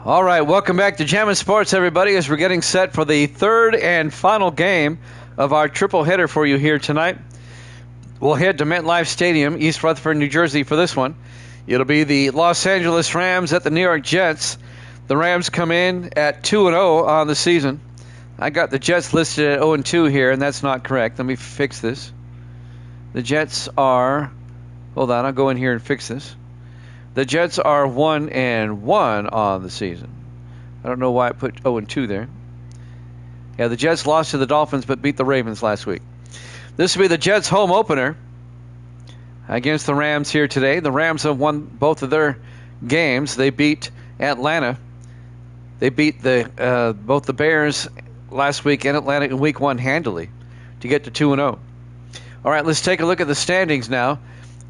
All right, welcome back to Jammin' Sports, everybody, as we're getting set for the third and final game of our triple header for you here tonight. We'll head to MetLife Stadium, East Rutherford, New Jersey, for this one. It'll be the Los Angeles Rams at the New York Jets. The Rams come in at 2-0 on the season. I got the Jets listed at 0-2 here, and that's not correct. Let me fix this. The Jets are... Hold on, I'll go in here and fix this. The Jets are 1-1 on the season. I don't know why I put 0-2 there. Yeah, the Jets lost to the Dolphins but beat the Ravens last week. This will be the Jets' home opener against the Rams here today. The Rams have won both of their games. They beat Atlanta. They beat both the Bears last week and Atlanta in Week 1 handily to get to 2-0. All right, let's take a look at the standings now.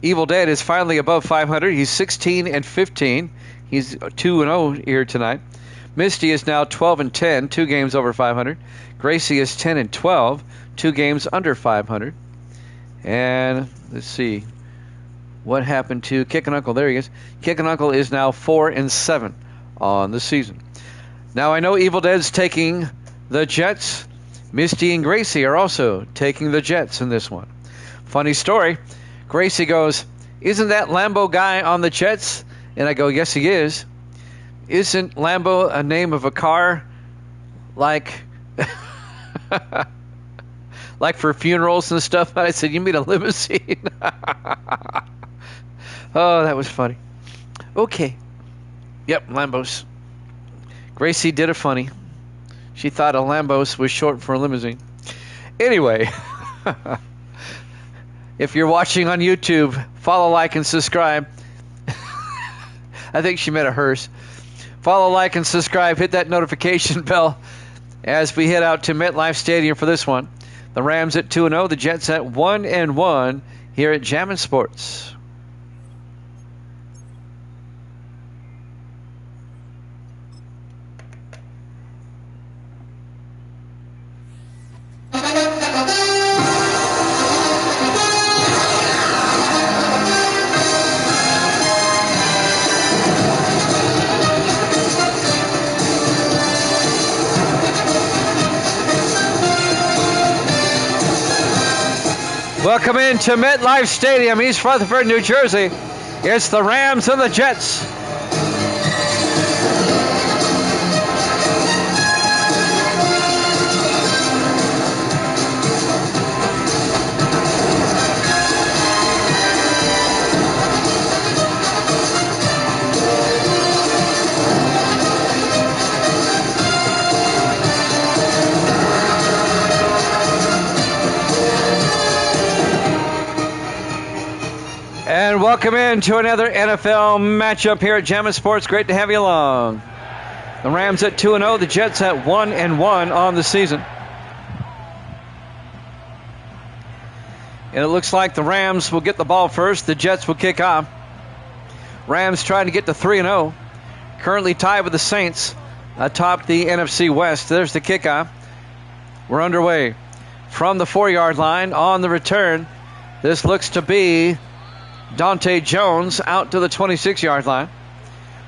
Evil Dead is finally above 500. He's 16-15. He's 2-0 here tonight. Misty is now 12-10, 2 games over 500. Gracie is 10-12, 2 games under 500. And let's see what happened to Kick and Uncle. There he is. Kick and Uncle is now 4-7 on the season. Now I know Evil Dead's taking the Jets. Misty and Gracie are also taking the Jets in this one. Funny story. Gracie goes, "Isn't that Lambo guy on the Jets?" And I go, "Yes, he is." "Isn't Lambo a name of a car like like for funerals and stuff?" And I said, "You mean a limousine?" Oh, that was funny. Okay. Yep, Lambos. Gracie did a funny. She thought a Lambos was short for a limousine. Anyway. If you're watching on YouTube, follow, like, and subscribe. I think she meant a hearse. Follow, like, and subscribe. Hit that notification bell as we head out to MetLife Stadium for this one. The Rams at 2-0, the Jets at 1-1 here at Jammin' Sports. Welcome into MetLife Stadium, East Rutherford, New Jersey. It's the Rams and the Jets. And welcome into another NFL matchup here at Jammin' Sports. Great to have you along. The Rams at 2-0, the Jets at 1-1 on the season. And it looks like the Rams will get the ball first. The Jets will kick off. Rams trying to get to 3-0. Currently tied with the Saints atop the NFC West. There's the kickoff. We're underway from the 4-yard line on the return. This looks to be Dante Jones out to the 26-yard line.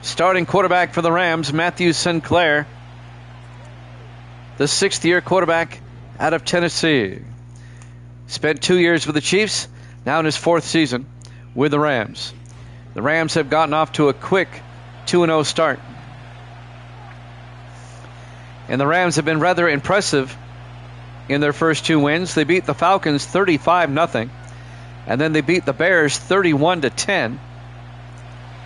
Starting quarterback for the Rams, Matthew Sinclair, the 6th-year quarterback out of Tennessee. Spent 2 years with the Chiefs, now in his 4th season with the Rams. The Rams have gotten off to a quick 2-0 start. And the Rams have been rather impressive in their first 2 wins. They beat the Falcons 35-0. And then they beat the Bears 31-10.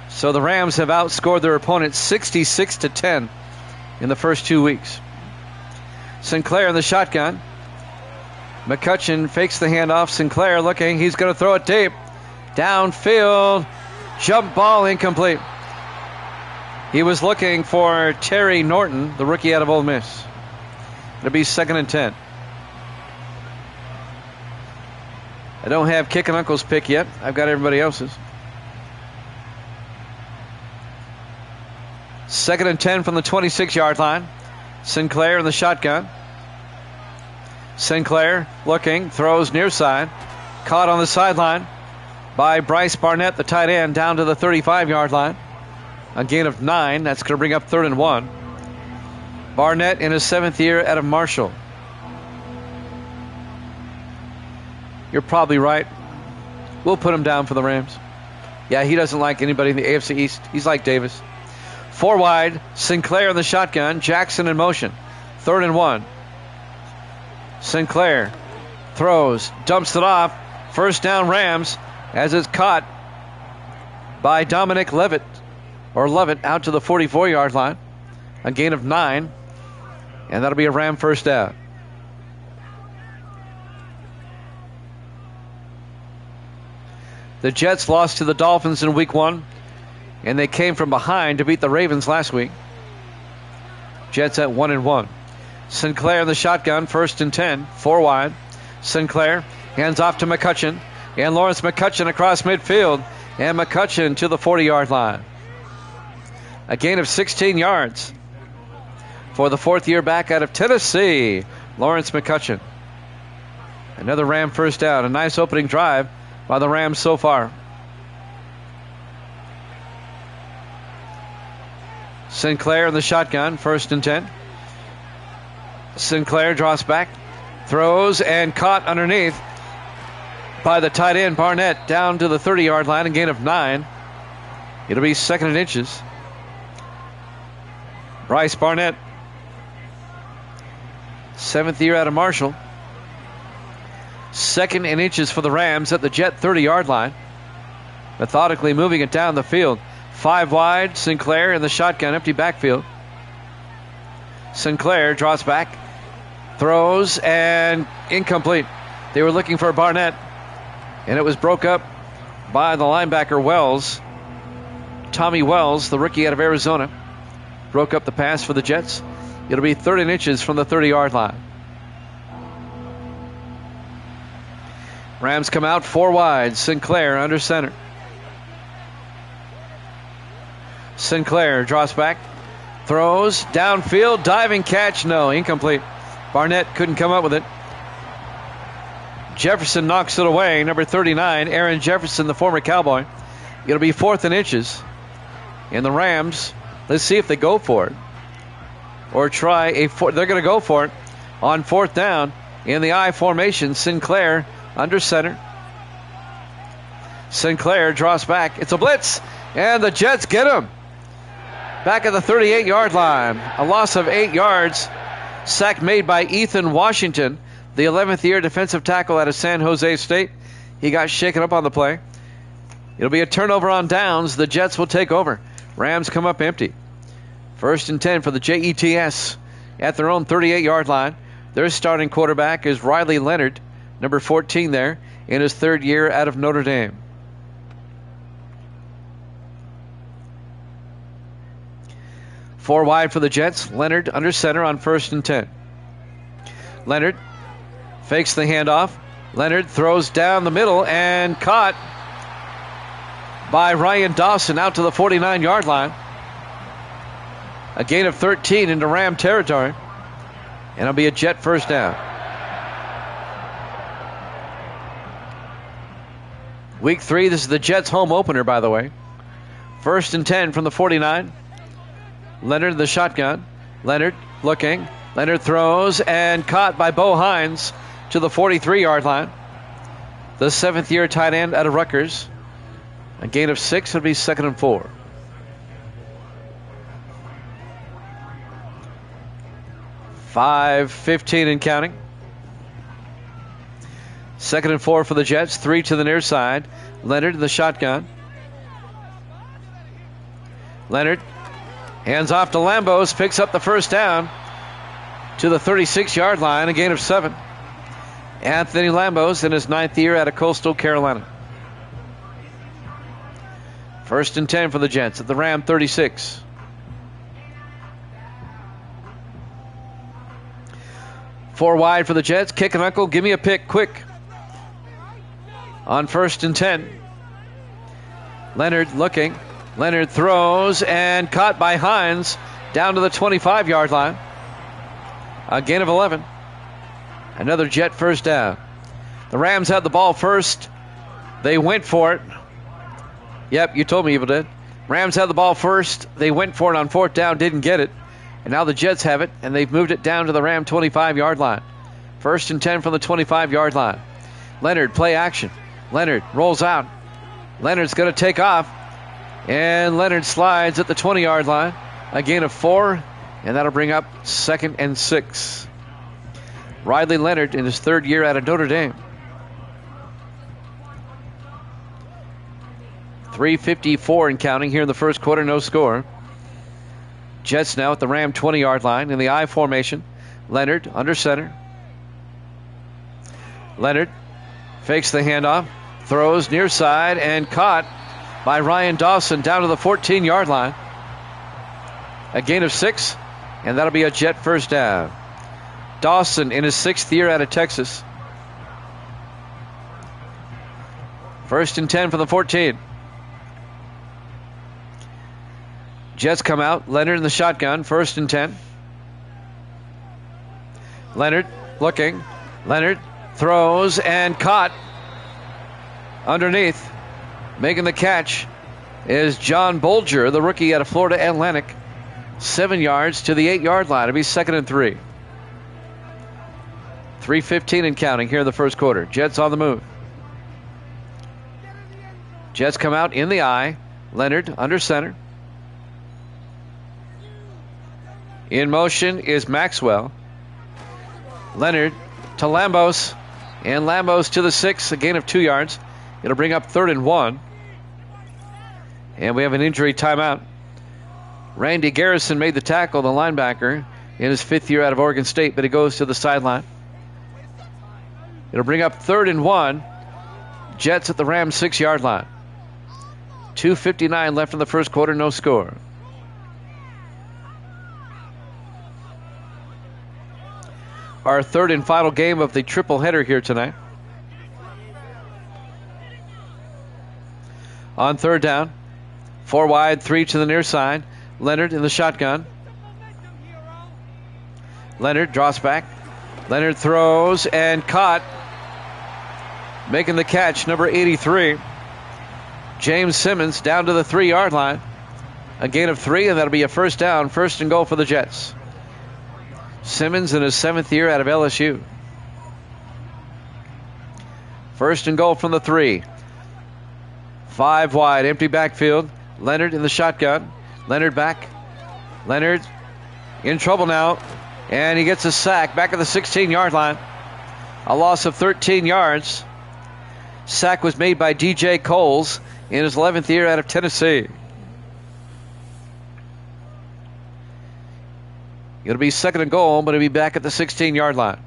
So the Rams have outscored their opponents 66-10 in the first 2 weeks. Sinclair in the shotgun. McCutcheon fakes the handoff. Sinclair looking. He's going to throw it deep. Downfield. Jump ball incomplete. He was looking for Terry Norton, the rookie out of Ole Miss. It'll be 2nd and 10. I don't have Kick and Uncle's pick yet. I've got everybody else's. 2nd and 10 from the 26-yard line. Sinclair in the shotgun. Sinclair looking, throws near side. Caught on the sideline by Bryce Barnett, the tight end, down to the 35-yard line. A gain of 9. That's going to bring up 3rd and 1. Barnett in his 7th year out of Marshall. You're probably right. We'll put him down for the Rams. Yeah, he doesn't like anybody in the AFC East. He's like Davis. 4 wide. Sinclair in the shotgun. Jackson in motion. 3rd and 1. Sinclair throws. Dumps it off. First down Rams as it's caught by Dominic Levitt. Or Levitt out to the 44-yard line. A gain of 9. And that'll be a Ram first down. The Jets lost to the Dolphins in week 1, and they came from behind to beat the Ravens last week. Jets at 1-1. Sinclair in the shotgun, 1st and 10, 4 wide. Sinclair hands off to McCutcheon, and Lawrence McCutcheon across midfield, and McCutcheon to the 40-yard line. A gain of 16 yards for the 4th year back out of Tennessee, Lawrence McCutcheon. Another Ram first down. A nice opening drive by the Rams so far. Sinclair in the shotgun, 1st and 10. Sinclair draws back, throws, and caught underneath by the tight end Barnett down to the 30-yard line, a gain of 9. It'll be 2nd and inches. Bryce Barnett, 7th year out of Marshall. 2nd and inches for the Rams at the Jet 30-yard line. Methodically moving it down the field. 5 wide, Sinclair in the shotgun, empty backfield. Sinclair draws back, throws, and incomplete. They were looking for Barnett, and it was broke up by the linebacker Wells. Tommy Wells, the rookie out of Arizona, broke up the pass for the Jets. It'll be 3rd and inches from the 30-yard line. Rams come out 4 wide. Sinclair under center. Sinclair draws back, throws, downfield, diving catch, no, incomplete. Barnett couldn't come up with it. Jefferson knocks it away, number 39, Aaron Jefferson, the former Cowboy. It'll be 4th and inches. And the Rams, let's see if they go for it. Or try they're going to go for it on 4th down in the I formation. Sinclair under center. Sinclair draws back. It's a blitz, and the Jets get him. Back at the 38-yard line. A loss of 8 yards. Sack made by Ethan Washington, the 11th year defensive tackle out of San Jose State. He got shaken up on the play. It'll be a turnover on downs. The Jets will take over. Rams come up empty. 1st and 10 for the Jets at their own 38-yard line. Their starting quarterback is Riley Leonard, number 14 there, in his 3rd year out of Notre Dame. Four wide for the Jets. Leonard under center on 1st and 10. Leonard fakes the handoff. Leonard throws down the middle and caught by Ryan Dawson out to the 49-yard line. A gain of 13 into Ram territory. And it'll be a Jet first down. Week 3, this is the Jets home opener, by the way. 1st and 10 from the 49. Leonard the shotgun. Leonard looking. Leonard throws and caught by Bo Hines to the 43-yard line. The 7th year tight end out of Rutgers. A gain of 6 would be 2nd and 4. .5:15 and counting. 2nd and 4 for the Jets. 3 to the near side. Leonard the shotgun. Leonard hands off to Lambos. Picks up the first down to the 36-yard line. A gain of 7. Anthony Lambos in his 9th year out of Coastal Carolina. 1st and 10 for the Jets at the Ram 36. Four wide for the Jets. Kick and uncle. Give me a pick quick. On 1st and 10. Leonard looking. Leonard throws and caught by Hines down to the 25-yard line. A gain of 11. Another Jet first down. The Rams had the ball first. They went for it. Yep, you told me you did. Rams had the ball first. They went for it on fourth down, didn't get it. And now the Jets have it, and they've moved it down to the Ram 25-yard line. 1st and 10 from the 25-yard line. Leonard, play action. Leonard rolls out. Leonard's going to take off. And Leonard slides at the 20-yard line. A gain of 4, and that'll bring up 2nd and 6. Riley Leonard in his 3rd year out of Notre Dame. 3:54 and counting here in the first quarter, no score. Jets now at the Ram 20-yard line in the I formation. Leonard under center. Leonard fakes the handoff, throws near side, and caught by Ryan Dawson down to the 14-yard line. A gain of 6, and that'll be a Jet first down. Dawson in his 6th year out of Texas. 1st and 10 from the 14. Jets come out. Leonard in the shotgun. 1st and 10. Leonard looking. Leonard throws and caught underneath. Making the catch is John Bolger, the rookie out of Florida Atlantic. 7 yards to the 8-yard line. It'll be 2nd and 3. 3:15 and counting here in the first quarter. Jets on the move. Jets come out in the I. Leonard under center. In motion is Maxwell. Leonard to Lambos. And Lambos to the 6, a gain of 2 yards. It'll bring up 3rd and 1. And we have an injury timeout. Randy Garrison made the tackle, the linebacker, in his 5th year out of Oregon State, but he goes to the sideline. It'll bring up 3rd and 1. Jets at the Rams 6-yard line. 2:59 left in the first quarter, no score. Our 3rd and final game of the triple header here tonight. On 3rd down, 4 wide, 3 to the near side. Leonard in the shotgun. Leonard draws back. Leonard throws and caught. Making the catch, number 83. James Simmons down to the 3-yard line. A gain of 3, and that'll be a first down. 1st and goal for the Jets. Simmons in his 7th year out of LSU. 1st and goal from the 3. 5 wide, empty backfield. Leonard in the shotgun. Leonard back. Leonard in trouble now. And he gets a sack back at the 16-yard line. A loss of 13 yards. Sack was made by DJ Coles in his 11th year out of Tennessee. It'll be 2nd and goal, but it'll be back at the 16-yard line.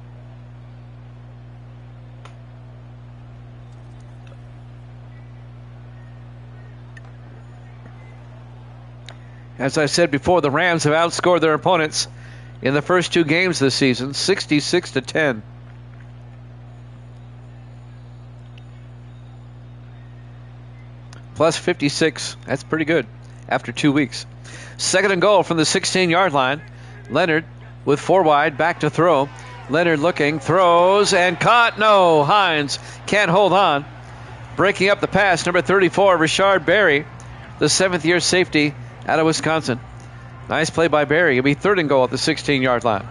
As I said before, the Rams have outscored their opponents in the first 2 games this season, 66-10. Plus 56. That's pretty good after 2 weeks. 2nd and goal from the 16-yard line. Leonard with 4 wide, back to throw. Leonard looking, throws, and caught. No, Hines can't hold on. Breaking up the pass, number 34, Richard Berry, the 7th-year safety out of Wisconsin. Nice play by Berry. It'll be 3rd and goal at the 16-yard line.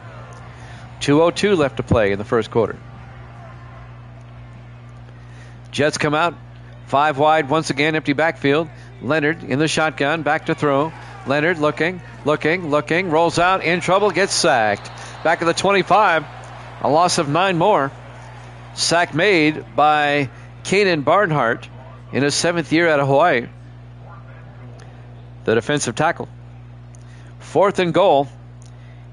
2:02 left to play in the first quarter. Jets come out, 5 wide, once again, empty backfield. Leonard in the shotgun, back to throw. Leonard looking, rolls out, in trouble, gets sacked. Back at the 25, a loss of 9 more. Sack made by Kanan Barnhart in his 7th year out of Hawaii. The defensive tackle. 4th and goal.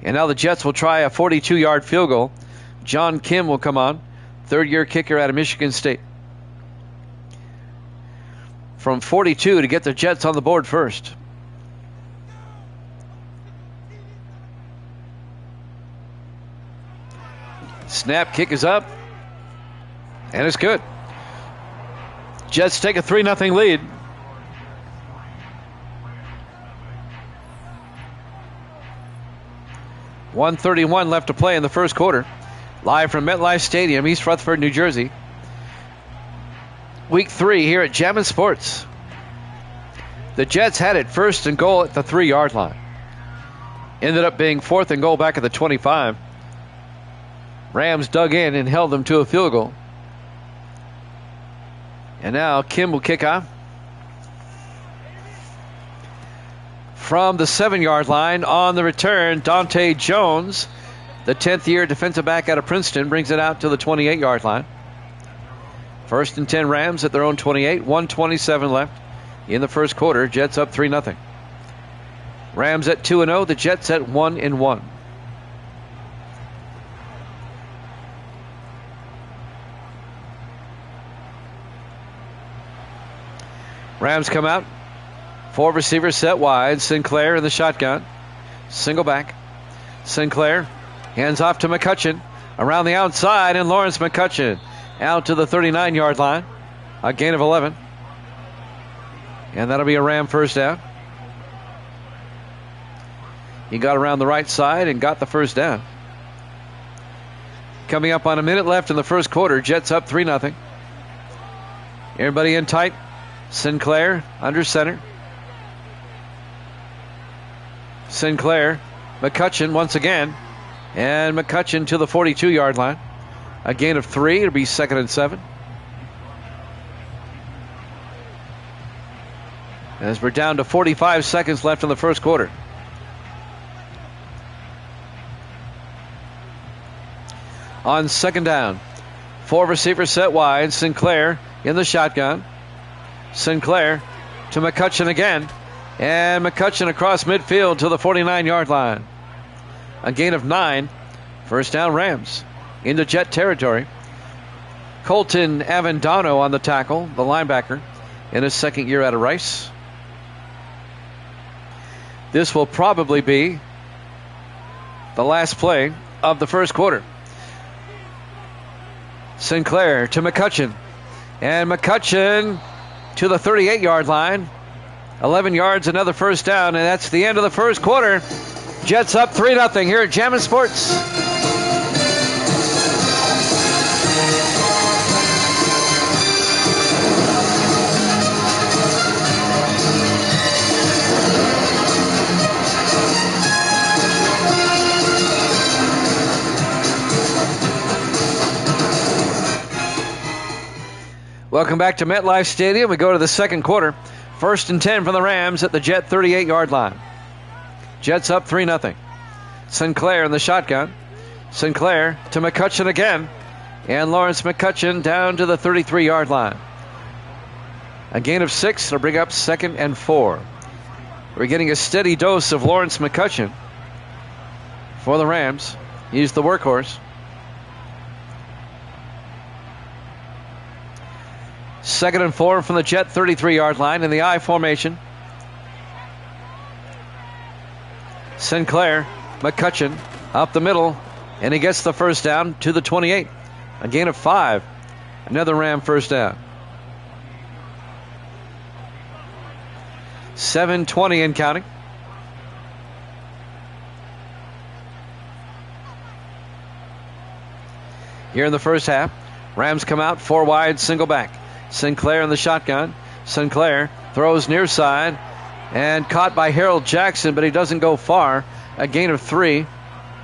And now the Jets will try a 42-yard field goal. John Kim will come on, 3rd-year kicker out of Michigan State. From 42 to get the Jets on the board first. Snap, kick is up, and it's good. Jets take a 3-0 lead. .131 left to play in the first quarter. Live from MetLife Stadium, East Rutherford, New Jersey. Week 3 here at Jammin' Sports. The Jets had it first and goal at the 3-yard line. Ended up being 4th and goal back at the 25. Rams dug in and held them to a field goal. And now Kim will kick off. From the 7-yard line on the return, Dante Jones, the 10th-year defensive back out of Princeton, brings it out to the 28-yard line. 1st and 10 Rams at their own 28, 1:27 left in the first quarter. Jets up 3-0. Rams at 2-0, the Jets at 1-1. Rams come out. 4 receivers set wide. Sinclair in the shotgun. Single back. Sinclair hands off to McCutcheon. Around the outside, and Lawrence McCutcheon out to the 39-yard line. A gain of 11. And that'll be a Ram first down. He got around the right side and got the first down. Coming up on a minute left in the first quarter. Jets up 3-0. Everybody in tight. Sinclair under center. Sinclair. McCutcheon once again. And McCutcheon to the 42-yard line. A gain of 3. It'll be 2nd and 7. As we're down to 45 seconds left in the first quarter. On 2nd down. 4 receivers set wide. Sinclair in the shotgun. Sinclair to McCutcheon again. And McCutcheon across midfield to the 49-yard line. A gain of 9. First down Rams. Into Jet territory. Colton Avendano on the tackle, the linebacker, in his 2nd year out of Rice. This will probably be the last play of the first quarter. Sinclair to McCutcheon. And McCutcheon to the 38-yard line. 11 yards, another first down, and that's the end of the first quarter. Jets up 3-0 here at Jammin' Sports. Welcome back to MetLife Stadium. We go to the second quarter. 1st and 10 from the Rams at the Jet 38-yard line. Jets up 3-0. Sinclair in the shotgun. Sinclair to McCutcheon again. And Lawrence McCutcheon down to the 33-yard line. A gain of 6 will bring up 2nd and 4. We're getting a steady dose of Lawrence McCutcheon for the Rams. He's the workhorse. 2nd and 4 from the Jet 33-yard line in the I formation. Sinclair, McCutcheon up the middle, and he gets the first down to the 28. A gain of 5. Another Ram first down. 7:20 and counting. Here in the first half, Rams come out 4 wide, single back. Sinclair in the shotgun. Sinclair throws near side and caught by Harold Jackson, but he doesn't go far. A gain of 3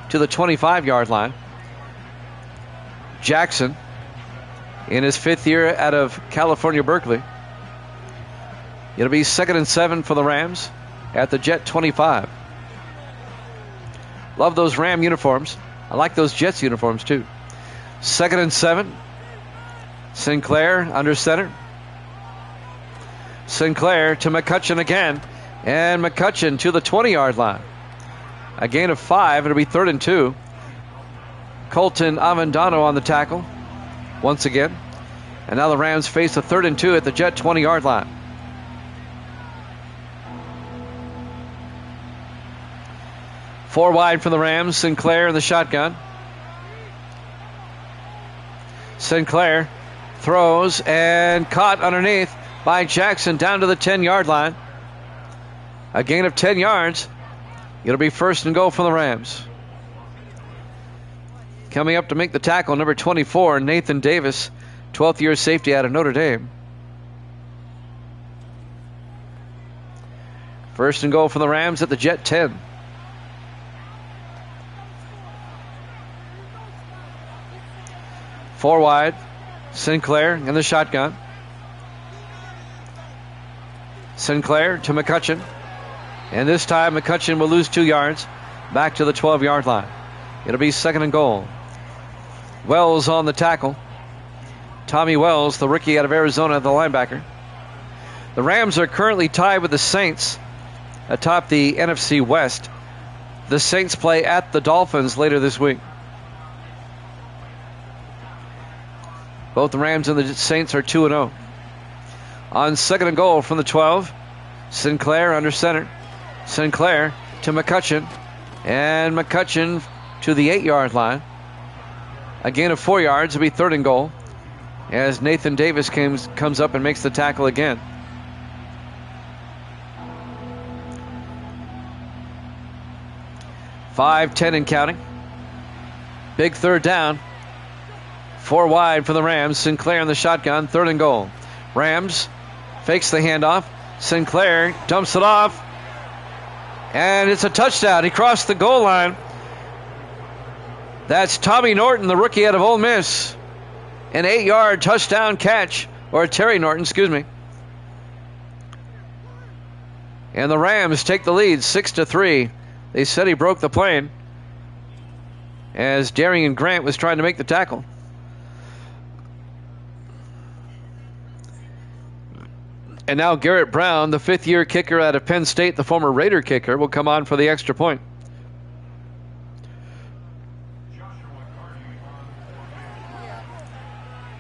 to the 25-yard line. Jackson in his 5th year out of California, Berkeley. It'll be 2nd and 7 for the Rams at the Jet 25. Love those Ram uniforms. I like those Jets uniforms too. 2nd and 7. Sinclair under center. Sinclair to McCutcheon again. And McCutcheon to the 20-yard line. A gain of 5. It'll be 3rd and 2. Colton Avendano on the tackle once again. And now the Rams face a 3rd and 2 at the Jet 20-yard line. Four wide for the Rams. Sinclair in the shotgun. Sinclair throws and caught underneath by Jackson down to the 10-yard line. A gain of 10 yards. It'll be 1st and goal for the Rams. Coming up to make the tackle, number 24, Nathan Davis, 12th year safety out of Notre Dame. First and goal for the Rams at the Jet 10. Four wide. Sinclair in the shotgun. Sinclair to McCutcheon. And this time McCutcheon will lose 2 yards. Back to the 12-yard line. It'll be second and goal. Wells on the tackle. Tommy Wells, the rookie out of Arizona, the linebacker. The Rams are currently tied with the Saints atop the NFC West. The Saints play at the Dolphins later this week. Both the Rams and the Saints are 2-0. On second and goal from the 12, Sinclair under center. Sinclair to McCutcheon. And McCutcheon to the 8-yard line. A gain of 4 yards. It'll be third and goal as Nathan Davis comes up and makes the tackle again. Five, 10 and counting. Big third down. 4 wide for the Rams. Sinclair in the shotgun. Third and goal. Rams fakes the handoff. Sinclair dumps it off. And it's a touchdown. He crossed the goal line. That's Tommy Norton, the rookie out of Ole Miss. An 8-yard touchdown catch. Or Terry Norton, excuse me. And the Rams take the lead 6-3. They said he broke the plane as Darian Grant was trying to make the tackle. And now Garrett Brown, the 5th-year kicker out of Penn State, the former Raider kicker, will come on for the extra point.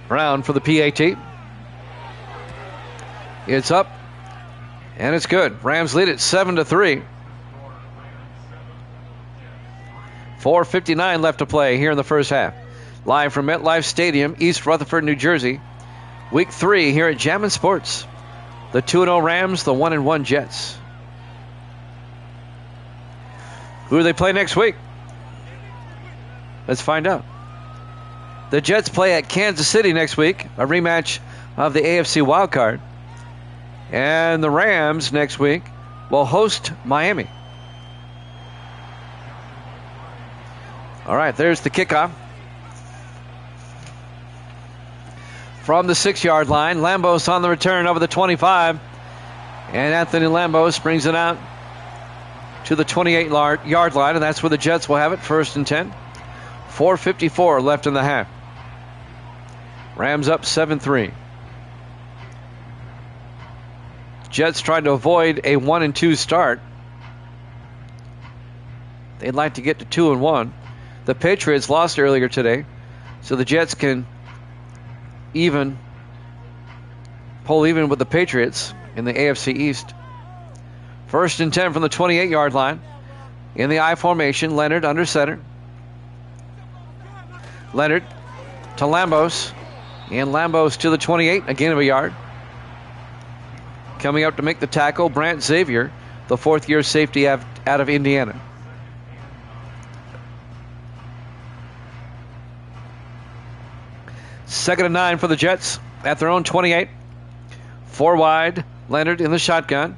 Brown for the PAT. It's up, and it's good. Rams lead it 7-3. 4:59 left to play here in the first half. Live from MetLife Stadium, East Rutherford, New Jersey. Week 3 here at Jammin' Sports. The 2-0 Rams, the 1-1 Jets. Who do they play next week? Let's find out. The Jets play at Kansas City next week, a rematch of the AFC wildcard. And the Rams next week will host Miami. All right, there's the kickoff. From the 6-yard line, Lambos on the return over the 25. And Anthony Lambos brings it out to the 28-yard line, and that's where the Jets will have it, first and 10. 4:54 left in the half. Rams up 7-3. Jets trying to avoid a 1-2 start. They'd like to get to 2-1. The Patriots lost earlier today, so the Jets can pull even with the Patriots in the AFC East. First and 10 from the 28-yard line. In the I formation, Leonard under center. Leonard to Lambos. And Lambos to the 28, a gain of a yard. Coming up to make the tackle, Brant Xavier, the 4th-year safety out of Indiana. Second and 9 for the Jets at their own 28. 4 wide, Leonard in the shotgun.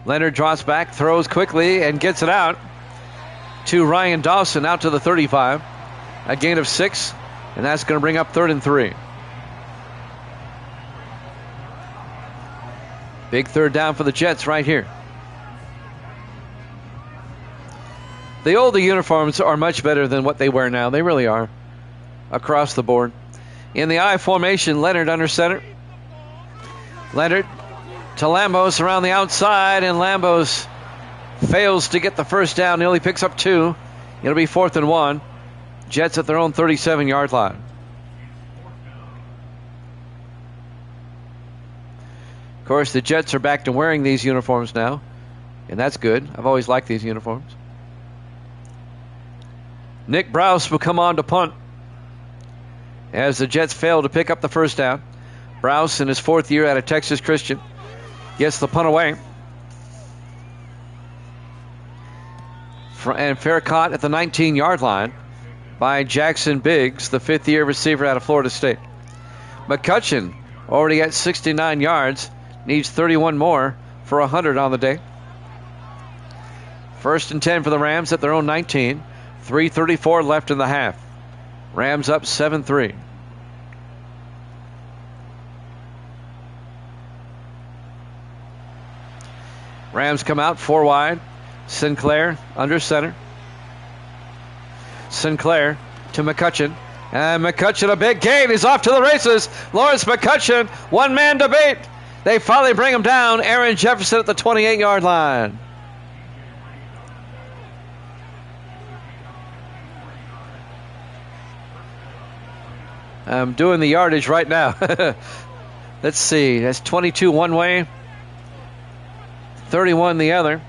Leonard drops back, throws quickly, and gets it out to Ryan Dawson out to the 35. A gain of 6, and that's going to bring up 3rd and 3. Big third down for the Jets right here. The older uniforms are much better than what they wear now. They really are. Across the board. In the I formation, Leonard under center. Leonard to Lambos around the outside, and Lambos fails to get the first down. He only picks up 2. It'll be 4th and 1. Jets at their own 37-yard line. Of course, the Jets are back to wearing these uniforms now, and that's good. I've always liked these uniforms. Nick Browse will come on to punt as the Jets fail to pick up the first down. Browse, in his 4th year out of Texas Christian, gets the punt away. And fair caught at the 19-yard line by Jackson Biggs, the 5th-year receiver out of Florida State. McCutcheon already at 69 yards, needs 31 more for 100 on the day. 1st and 10 for the Rams at their own 19. 3:34 left in the half. Rams up 7-3. Rams come out 4 wide. Sinclair under center. Sinclair to McCutcheon. And McCutcheon, a big gain. He's off to the races. Lawrence McCutcheon, one-man debate. They finally bring him down. Aaron Jefferson at the 28-yard line. I'm doing the yardage right now. Let's see. That's 22 one way, 31 the other.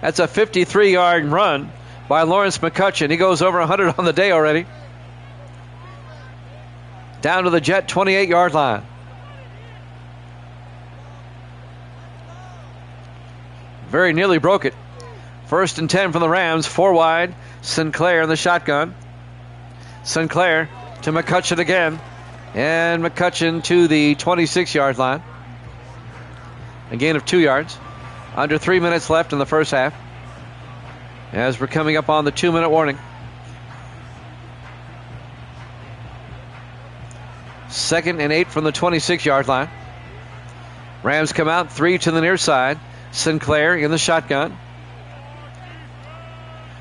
That's a 53-yard run by Lawrence McCutcheon. He goes over 100 on the day already. Down to the Jet 28-yard line. Very nearly broke it. 1st and 10 from the Rams, 4 wide. Sinclair in the shotgun. Sinclair to McCutcheon again. And McCutcheon to the 26-yard line. A gain of 2 yards. Under 3 minutes left in the first half, as we're coming up on the 2-minute warning. 2nd and 8 from the 26-yard line. Rams come out 3 to the near side. Sinclair in the shotgun.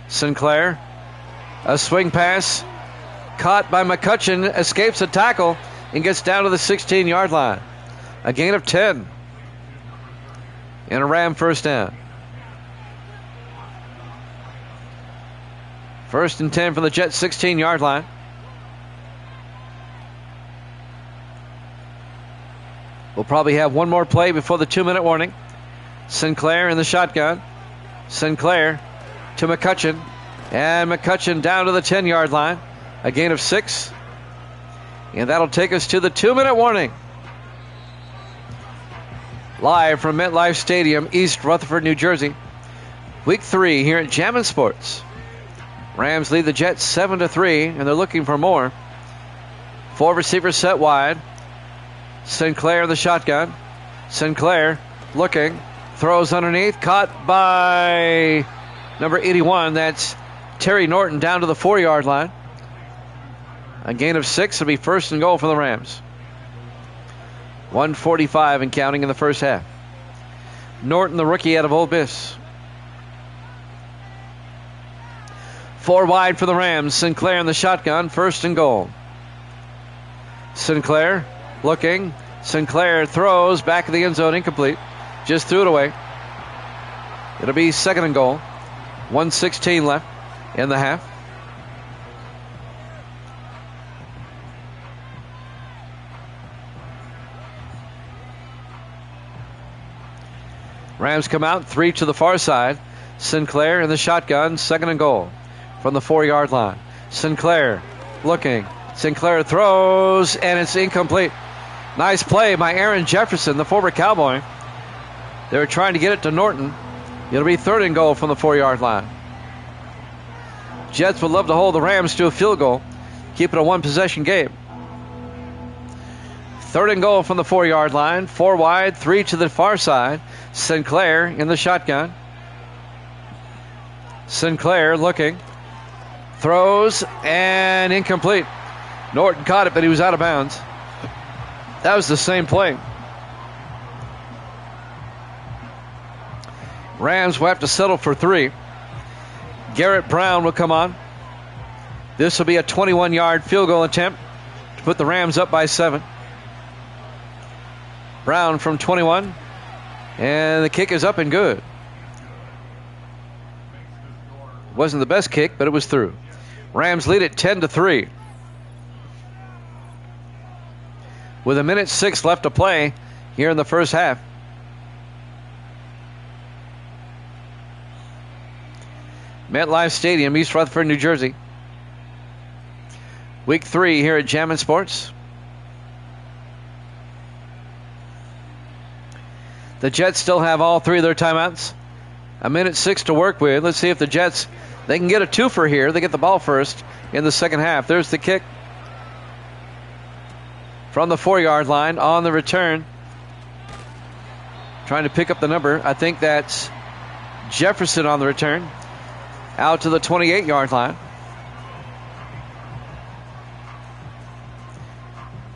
Sinclair, a swing pass caught by McCutcheon, escapes a tackle and gets down to the 16-yard line. A gain of 10. And a Ram first down. 1st and 10 from the Jet 16-yard line. We'll probably have one more play before the 2-minute warning. Sinclair in the shotgun. Sinclair to McCutcheon. And McCutcheon down to the 10-yard line. A gain of 6. And that'll take us to the 2-minute warning. Live from MetLife Stadium, East Rutherford, New Jersey. Week 3 here at Jammin' Sports. Rams lead the Jets 7-3, and they're looking for more. 4 receivers set wide. Sinclair in the shotgun. Sinclair looking. Throws underneath. Caught by number 81. That's Terry Norton down to the 4-yard line. A gain of 6. It'll be 1st and goal for the Rams. 1:45 and counting in the first half. Norton, the rookie out of Ole Miss. 4 wide for the Rams. Sinclair in the shotgun. 1st and goal. Sinclair looking. Sinclair throws back of the end zone, incomplete. Just threw it away. It'll be 2nd and goal. 1:16 left in the half. Rams come out 3 to the far side. Sinclair in the shotgun. 2nd and goal from the 4-yard line. Sinclair looking. Sinclair throws, and it's incomplete. Nice play by Aaron Jefferson, the former Cowboy. They were trying to get it to Norton. It'll be 3rd and goal from the 4-yard line. Jets would love to hold the Rams to a field goal. Keep it a 1-possession game. 3rd and goal from the 4-yard line. 4 wide, 3 to the far side. Sinclair in the shotgun. Sinclair looking. Throws, and incomplete. Norton caught it, but he was out of bounds. That was the same play. Rams will have to settle for 3. Garrett Brown will come on. This will be a 21-yard field goal attempt to put the Rams up by 7. Brown from 21. And the kick is up and good. Wasn't the best kick, but it was through. Rams lead it 10-3. With 1:06 left to play here in the first half. MetLife Stadium, East Rutherford, New Jersey. Week 3 here at Jammin' Sports. The Jets still have all 3 of their timeouts. 1:06 to work with. Let's see if the Jets, they can get a twofer here. They get the ball first in the second half. There's the kick from the 4-yard line on the return. trying to pick up the number. I think that's Jefferson on the return. Out to the 28-yard line.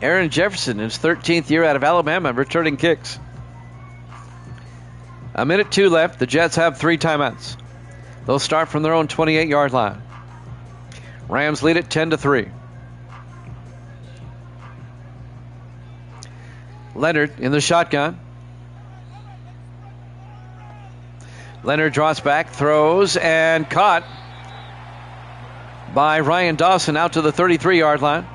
Aaron Jefferson, his 13th year out of Alabama, returning kicks. 1:02 left. The Jets have 3 timeouts. They'll start from their own 28-yard line. Rams lead it 10-3. Leonard in the shotgun. Leonard draws back, throws, and caught by Ryan Dawson out to the 33-yard line.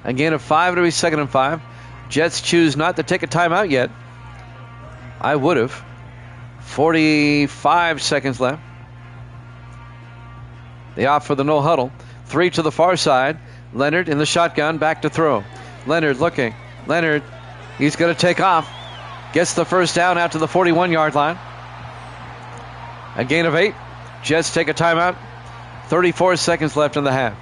A gain of 5. It'll be 2nd and 5. Jets choose not to take a timeout yet. I would have. 45 seconds left. They opt for the no huddle. 3 to the far side. Leonard in the shotgun, back to throw. Leonard looking. Leonard, he's going to take off. Gets the first down out to the 41-yard line. A gain of 8. Jets take a timeout. 34 seconds left in the half.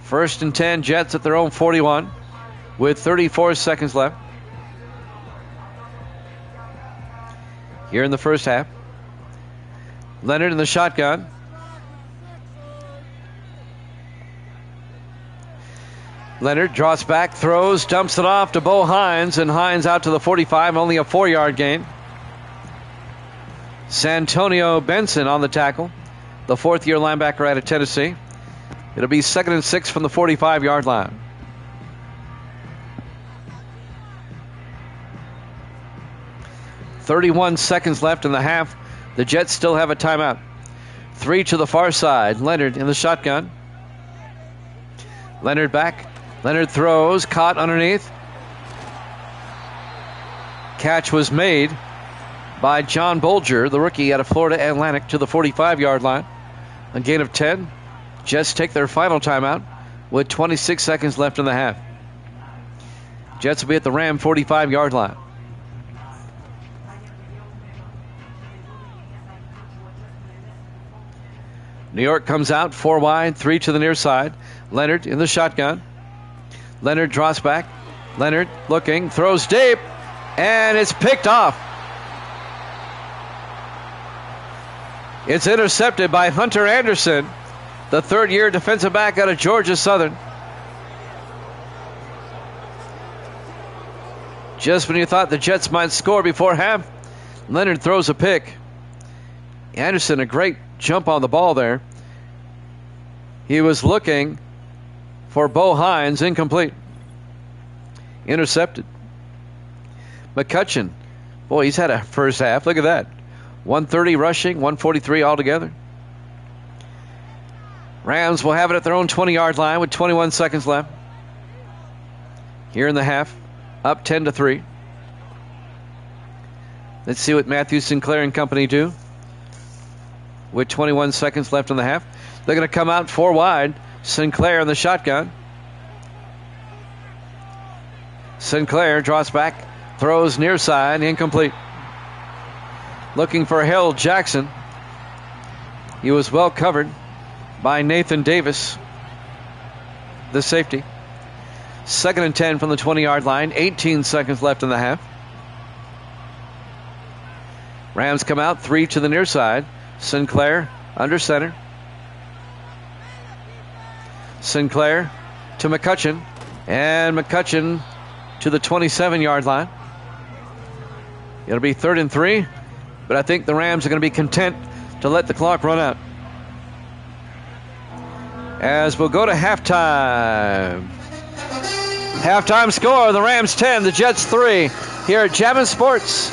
First and 10, Jets at their own 41 with 34 seconds left. Here in the first half. Leonard in the shotgun. Leonard draws back, throws, dumps it off to Bo Hines, and Hines out to the 45, only a 4-yard gain. Santonio Benson on the tackle, the 4th-year linebacker out of Tennessee. It'll be 2nd and 6 from the 45-yard line. .31 seconds left in the half. The Jets still have a timeout. 3 to the far side. Leonard in the shotgun. Leonard back. Leonard throws, caught underneath. Catch was made by John Bolger, the rookie out of Florida Atlantic, to the 45-yard line. A gain of 10. Jets take their final timeout with 26 seconds left in the half. Jets will be at the Ram 45-yard line. New York comes out, 4 wide, 3 to the near side. Leonard in the shotgun. Leonard draws back. Leonard looking, throws deep, and it's picked off. It's intercepted by Hunter Anderson, the 3rd-year defensive back out of Georgia Southern. Just when you thought the Jets might score before half, Leonard throws a pick. Anderson, a great jump on the ball there. He was looking for Bo Hines, incomplete. Intercepted. McCutcheon, boy, he's had a first half. Look at that. 130 rushing, 143 altogether. Rams will have it at their own 20-yard line with 21 seconds left. Here in the half, up 10-3. Let's see what Matthew Sinclair and company do with 21 seconds left in the half. They're going to come out 4 wide. Sinclair in the shotgun. Sinclair draws back, throws near side, incomplete. Looking for Harold Jackson. He was well covered by Nathan Davis, the safety. 2nd and 10 from the 20-yard line. 18 seconds left in the half. Rams come out 3 to the near side. Sinclair under center. Sinclair to McCutcheon. And McCutcheon to the 27-yard line. It'll be 3rd and 3. But I think the Rams are going to be content to let the clock run out. As we'll go to halftime. Halftime score, the Rams 10, the Jets 3 here at Jammin' Sports.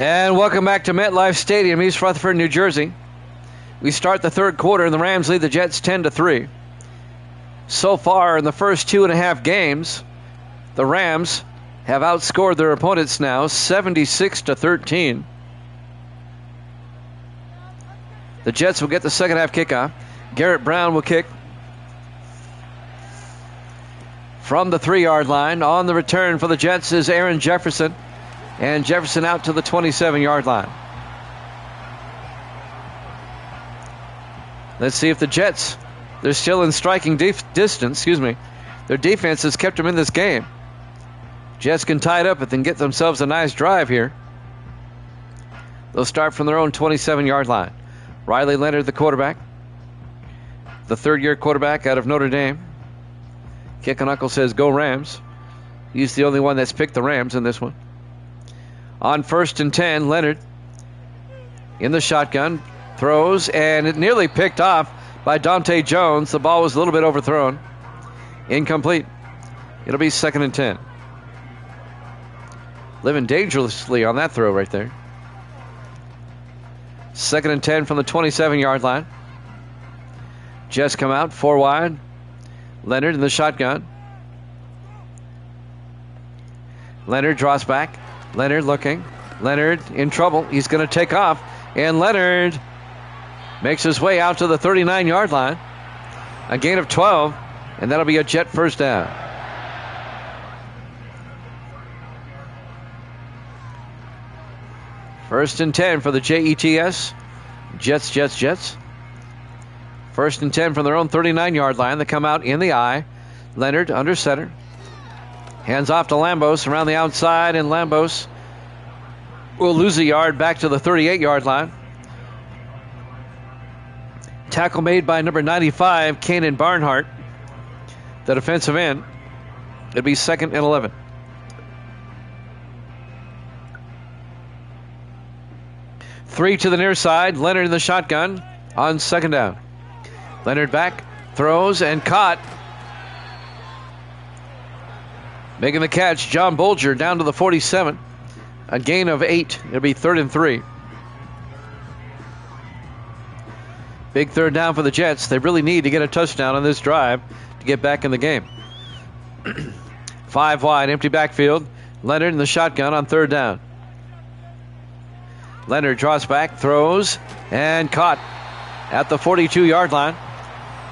And welcome back to MetLife Stadium, East Rutherford, New Jersey. We start the 3rd quarter, and the Rams lead the Jets 10-3. So far in the first 2.5 games, the Rams have outscored their opponents now 76-13. The Jets will get the second half kickoff. Garrett Brown will kick from the 3-yard line. On the return for the Jets is Aaron Jefferson. And Jefferson out to the 27-yard line. Let's see if the Jets, they're still in striking distance. Their defense has kept them in this game. Jets can tie it up and then get themselves a nice drive here. They'll start from their own 27-yard line. Riley Leonard, the quarterback. The third-year quarterback out of Notre Dame. Kicking Uncle says, go Rams. He's the only one that's picked the Rams in this one. On 1st and 10, Leonard in the shotgun. Throws, and it nearly picked off by Dante Jones. The ball was a little bit overthrown. Incomplete. It'll be 2nd and 10. Living dangerously on that throw right there. 2nd and 10 from the 27-yard line. Jets come out, 4 wide. Leonard in the shotgun. Leonard draws back. Leonard looking. Leonard in trouble. He's going to take off. And Leonard makes his way out to the 39-yard line. A gain of 12. And that'll be a Jet first down. First and 10 for the Jets. Jets. 1st and 10 from their own 39-yard line. They come out in the I. Leonard under center. Hands off to Lambos around the outside, and Lambos will lose a yard back to the 38-yard line. Tackle made by number 95, Kanan Barnhart, the defensive end. It'll be 2nd and 11. Three to the near side. Leonard in the shotgun on 2nd down. Leonard back, throws, and caught. Making the catch, John Bolger down to the 47. A gain of 8. It'll be 3rd and 3. Big 3rd down for the Jets. They really need to get a touchdown on this drive to get back in the game. 5 wide, empty backfield. Leonard in the shotgun on 3rd down. Leonard draws back, throws, and caught at the 42-yard line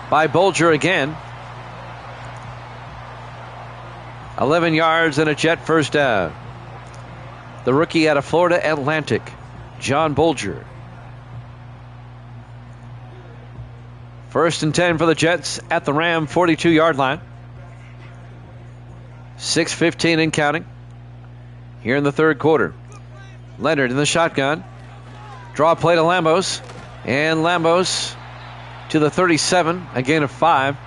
by Bolger again. 11 yards and a Jet first down. The rookie out of Florida Atlantic, John Bolger. 1st and 10 for the Jets at the Ram 42-yard line. 6:15 and counting here in the 3rd quarter. Leonard in the shotgun. Draw play to Lambos. And Lambos to the 37. A gain of 5.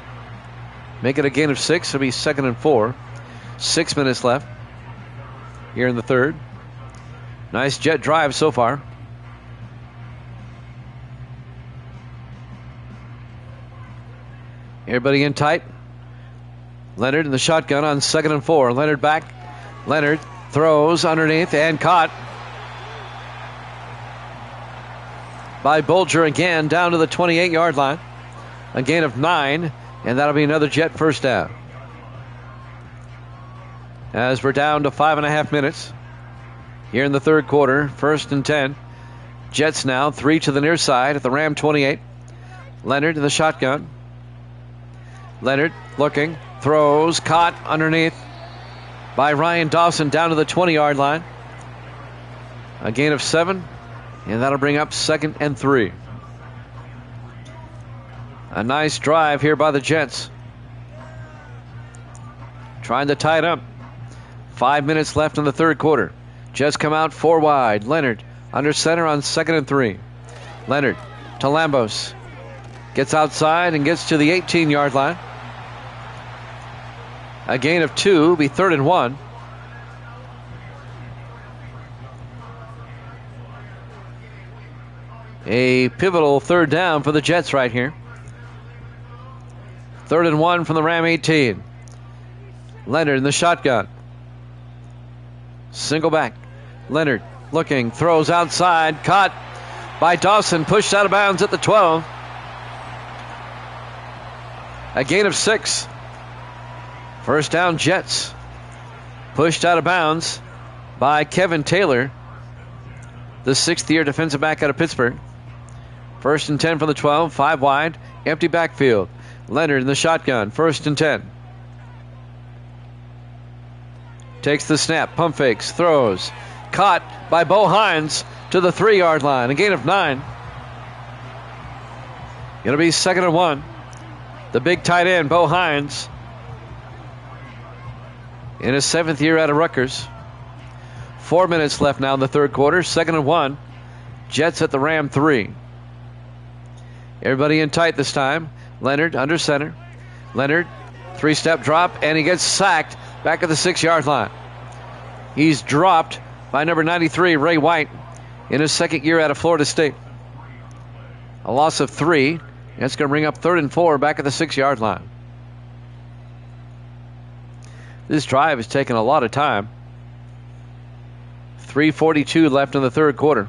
Make it a gain of 6. It'll be 2nd and 4. 6 minutes left here in the 3rd. Nice Jet drive so far. Everybody in tight. Leonard in the shotgun on 2nd and 4. Leonard back. Leonard throws underneath and caught by Bolger again down to the 28-yard line. A gain of 9, and that'll be another Jet first down. As we're down to 5.5 minutes here in the 3rd quarter. 1st and 10. Jets now 3 to the near side at the Ram 28. Leonard in the shotgun. Leonard looking, throws, caught underneath by Ryan Dawson down to the 20-yard line. A gain of 7, and that'll bring up 2nd and 3. A nice drive here by the Jets, trying to tie it up. 5 minutes left in the 3rd quarter. Jets come out 4 wide. Leonard under center on 2nd and 3. Leonard to Lambos. Gets outside and gets to the 18-yard line. A gain of 2, be 3rd and 1. A pivotal 3rd down for the Jets right here. 3rd and 1 from the Ram 18. Leonard in the shotgun. Single back. Leonard looking, throws outside, caught by Dawson, pushed out of bounds at the 12. A gain of 6. First down, Jets. Pushed out of bounds by Kevin Taylor, the 6th-year defensive back out of Pittsburgh. First and 10 from the 12, 5 wide, empty backfield. Leonard in the shotgun, first and 10. Takes the snap, pump fakes, throws. Caught by Bo Hines to the 3-yard line, a gain of 9. It'll be 2nd and 1. The big tight end, Bo Hines, in his 7th year out of Rutgers. 4 minutes left now in the third quarter. 2nd and 1. Jets at the Ram 3. Everybody in tight this time. Leonard under center. Leonard, 3-step drop, and he gets sacked back at the 6-yard line. He's dropped by number 93, Ray White, in his 2nd year out of Florida State. A loss of 3. That's going to bring up 3rd and 4 back at the 6-yard line. This drive has taken a lot of time. 3:42 left in the third quarter.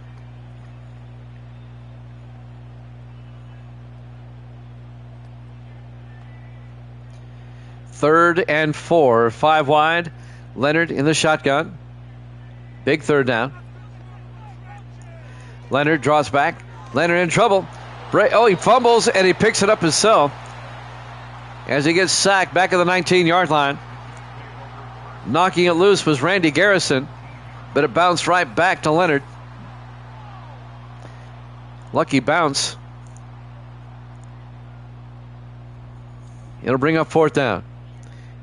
Third and 4, 5 wide. Leonard in the shotgun. Big third down. Leonard draws back. Leonard in trouble. He fumbles and he picks it up himself as he gets sacked back at the 19-yard line. Knocking it loose was Randy Garrison, but it bounced right back to Leonard. Lucky bounce. It'll bring up 4th down.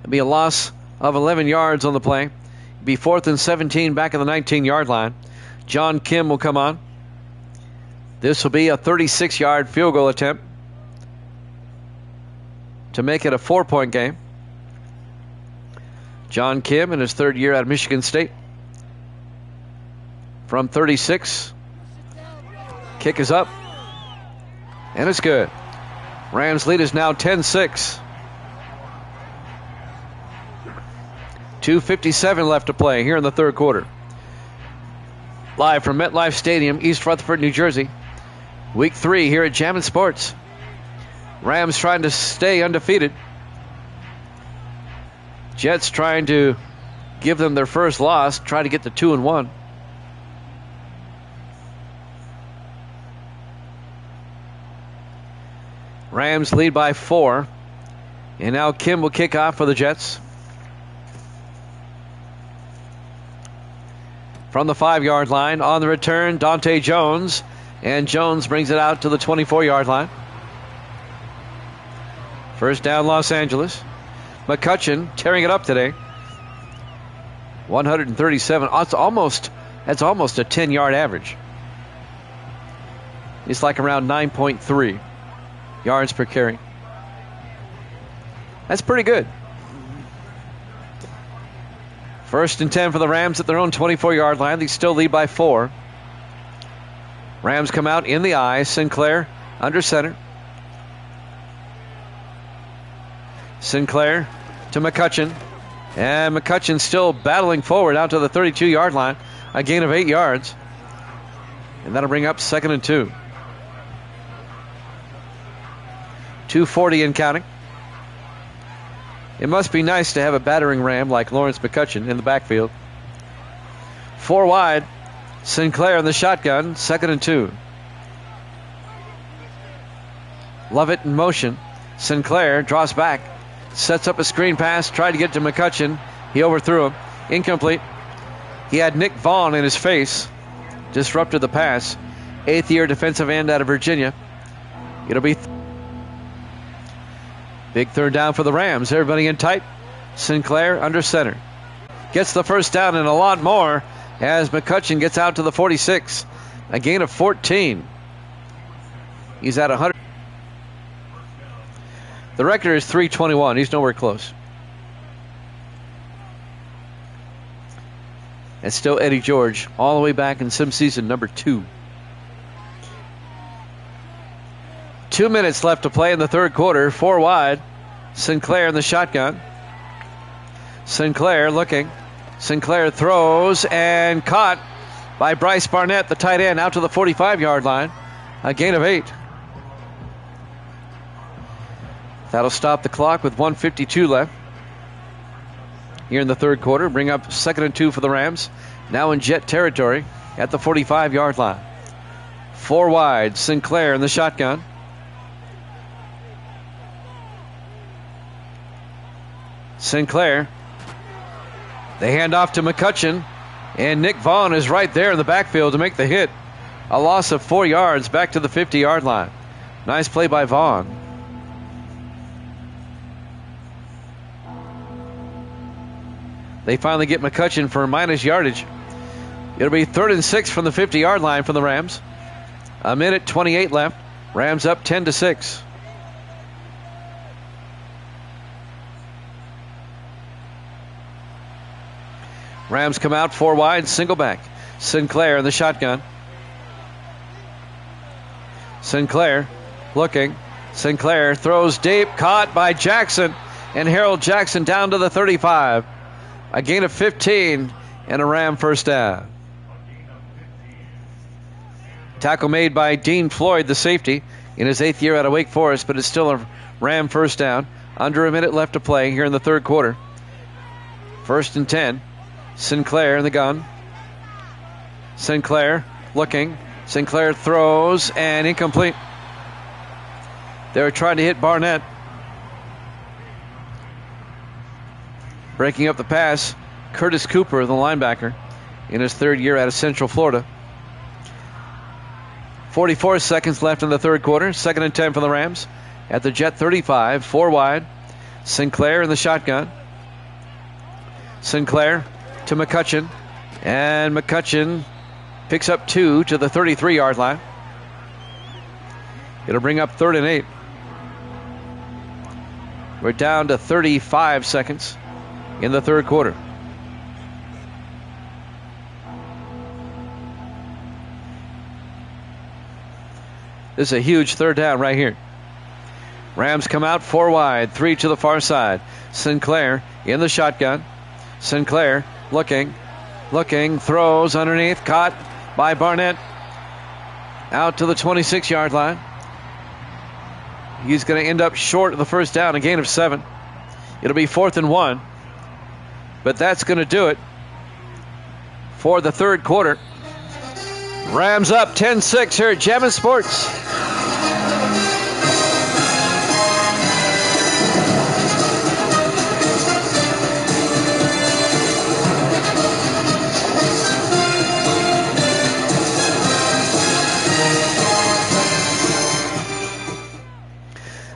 It'll be a loss of 11 yards on the play. It'll be 4th and 17 back at the 19-yard line. John Kim will come on. This will be a 36-yard field goal attempt to make it a 4-point game. John Kim in his 3rd year out of Michigan State. From 36. Kick is up. And it's good. Rams lead is now 10-6. 2:57 left to play here in the third quarter. Live from MetLife Stadium, East Rutherford, New Jersey. Week 3 here at Jammin' Sports. Rams trying to stay undefeated. Jets trying to give them their first loss, try to get to 2-1. Rams lead by 4. And now Kim will kick off for the Jets. From the 5-yard line, on the return, Dante Jones. And Jones brings it out to the 24-yard line. First down, Los Angeles. McCutcheon tearing it up today. 137. That's almost a 10-yard average. It's like around 9.3 yards per carry. That's pretty good. First and 10 for the Rams at their own 24-yard line. They still lead by 4. Rams come out in the eye. Sinclair under center. Sinclair to McCutcheon. And McCutcheon still battling forward out to the 32-yard line. A gain of 8 yards. And that'll bring up 2nd and 2. 2:40 and counting. It must be nice to have a battering ram like Lawrence McCutcheon in the backfield. 4 wide. Sinclair in the shotgun. 2nd and 2. Lovett in motion. Sinclair draws back. Sets up a screen pass. Tried to get to McCutcheon. He overthrew him. Incomplete. He had Nick Vaughn in his face. Disrupted the pass. 8th-year defensive end out of Virginia. It'll be big third down for the Rams. Everybody in tight. Sinclair under center. Gets the first down and a lot more as McCutcheon gets out to the 46. A gain of 14. He's at 100. The record is 321. He's nowhere close. And still Eddie George all the way back in sim season number 2. 2 minutes left to play in the third quarter. 4 wide. Sinclair in the shotgun. Sinclair looking. Sinclair throws and caught by Bryce Barnett, the tight end, out to the 45-yard line. A gain of 8. That'll stop the clock with 1:52 left here in the third quarter. Bring up 2nd and 2 for the Rams. Now in Jet territory at the 45-yard line. 4 wide. Sinclair in the shotgun. Sinclair. They hand off to McCutcheon. And Nick Vaughn is right there in the backfield to make the hit. A loss of 4 yards back to the 50-yard line. Nice play by Vaughn. They finally get McCutcheon for minus yardage. It'll be 3rd and 6 from the 50-yard line for the Rams. 1:28 left. Rams up 10-6. Rams come out 4 wide, single back. Sinclair in the shotgun. Sinclair looking. Sinclair throws deep, caught by Jackson. And Harold Jackson down to the 35. A gain of 15 and a Ram first down. Tackle made by Dean Floyd, the safety, in his 8th year out of Wake Forest, but it's still a Ram first down. Under a minute left to play here in the third quarter. 1st and 10. Sinclair in the gun. Sinclair looking. Sinclair throws and incomplete. They were trying to hit Barnett. Breaking up the pass, Curtis Cooper, the linebacker, in his 3rd year out of Central Florida. 44 seconds left in the third quarter. 2nd and 10 for the Rams at the Jet 35. 4 wide. Sinclair in the shotgun. Sinclair to McCutcheon. And McCutcheon picks up 2 to the 33-yard line. It'll bring up 3rd and 8. We're down to 35 seconds in the third quarter. This is a huge 3rd down right here. Rams come out 4 wide, 3 to the far side. Sinclair in the shotgun. Sinclair looking, throws underneath, caught by Barnett. Out to the 26-yard line. He's going to end up short of the first down, a gain of 7. It'll be 4th and 1. But that's going to do it for the third quarter. Rams up 10-6 here at Jammin' Sports.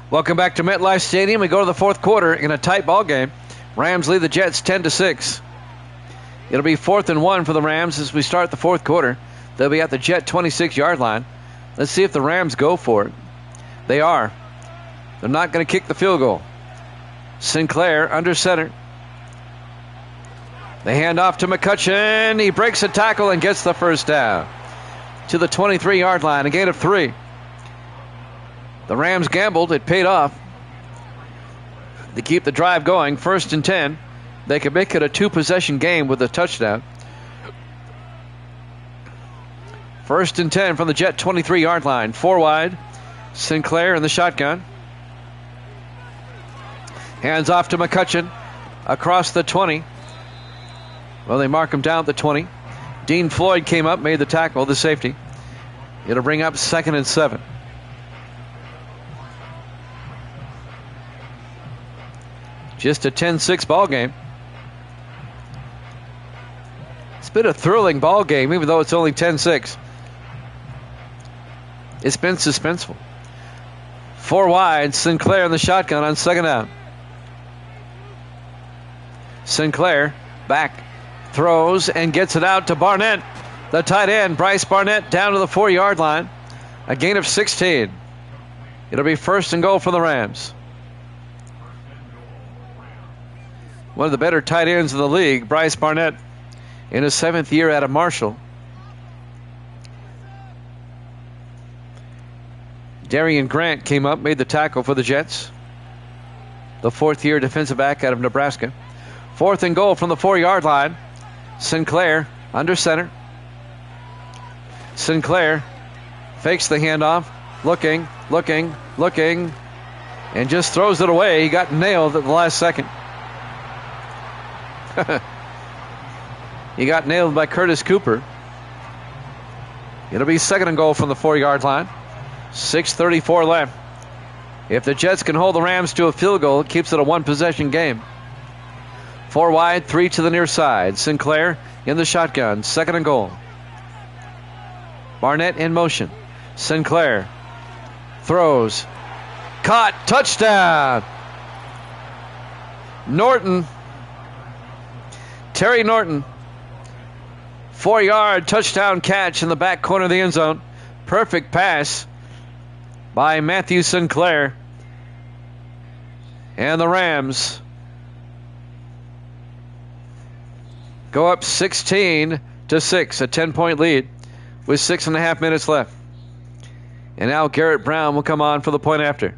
Welcome back to MetLife Stadium. We go to the fourth quarter in a tight ball game. Rams lead the Jets 10-6. It'll be 4th and 1 for the Rams as we start the fourth quarter. They'll be at the Jet 26-yard line. Let's see if the Rams go for it. They are. They're not going to kick the field goal. Sinclair under center. They hand off to McCutcheon. He breaks a tackle and gets the first down to the 23-yard line. A gain of 3. The Rams gambled. It paid off. They keep the drive going. 1st and 10. They can make it a 2-possession game with a touchdown. 1st and 10 from the Jet 23-yard line. 4 wide. Sinclair in the shotgun. Hands off to McCutcheon across the 20. Well, they mark him down at the 20. Dean Floyd came up, made the tackle, the safety. It'll bring up 2nd and 7. Just a 10-6 ball game. It's been a thrilling ball game, even though it's only 10-6. It's been suspenseful. 4 wide, Sinclair in the shotgun on 2nd down. Sinclair back, throws and gets it out to Barnett. The tight end, Bryce Barnett, down to the 4-yard line. A gain of 16. It'll be 1st and goal for the Rams. One of the better tight ends in the league, Bryce Barnett, in his 7th year out of Marshall. Darian Grant came up, made the tackle for the Jets. The 4th-year defensive back out of Nebraska. 4th and goal from the 4-yard line. Sinclair under center. Sinclair fakes the handoff. Looking. and just throws it away. He got nailed at the last second. He got nailed by Curtis Cooper. It'll be second and goal from the 4-yard line. 6:34 left. If the Jets can hold the Rams to a field goal, it keeps it a one-possession game. 4 wide, 3 to the near side. Sinclair in the shotgun. Second and goal. Barnett in motion. Sinclair throws. Caught. Touchdown. Norton. Terry Norton. 4-yard touchdown catch in the back corner of the end zone. Perfect pass by Matthew Sinclair. And the Rams go up 16-6, a 10-point lead with 6.5 minutes left. And now Garrett Brown will come on for the point after.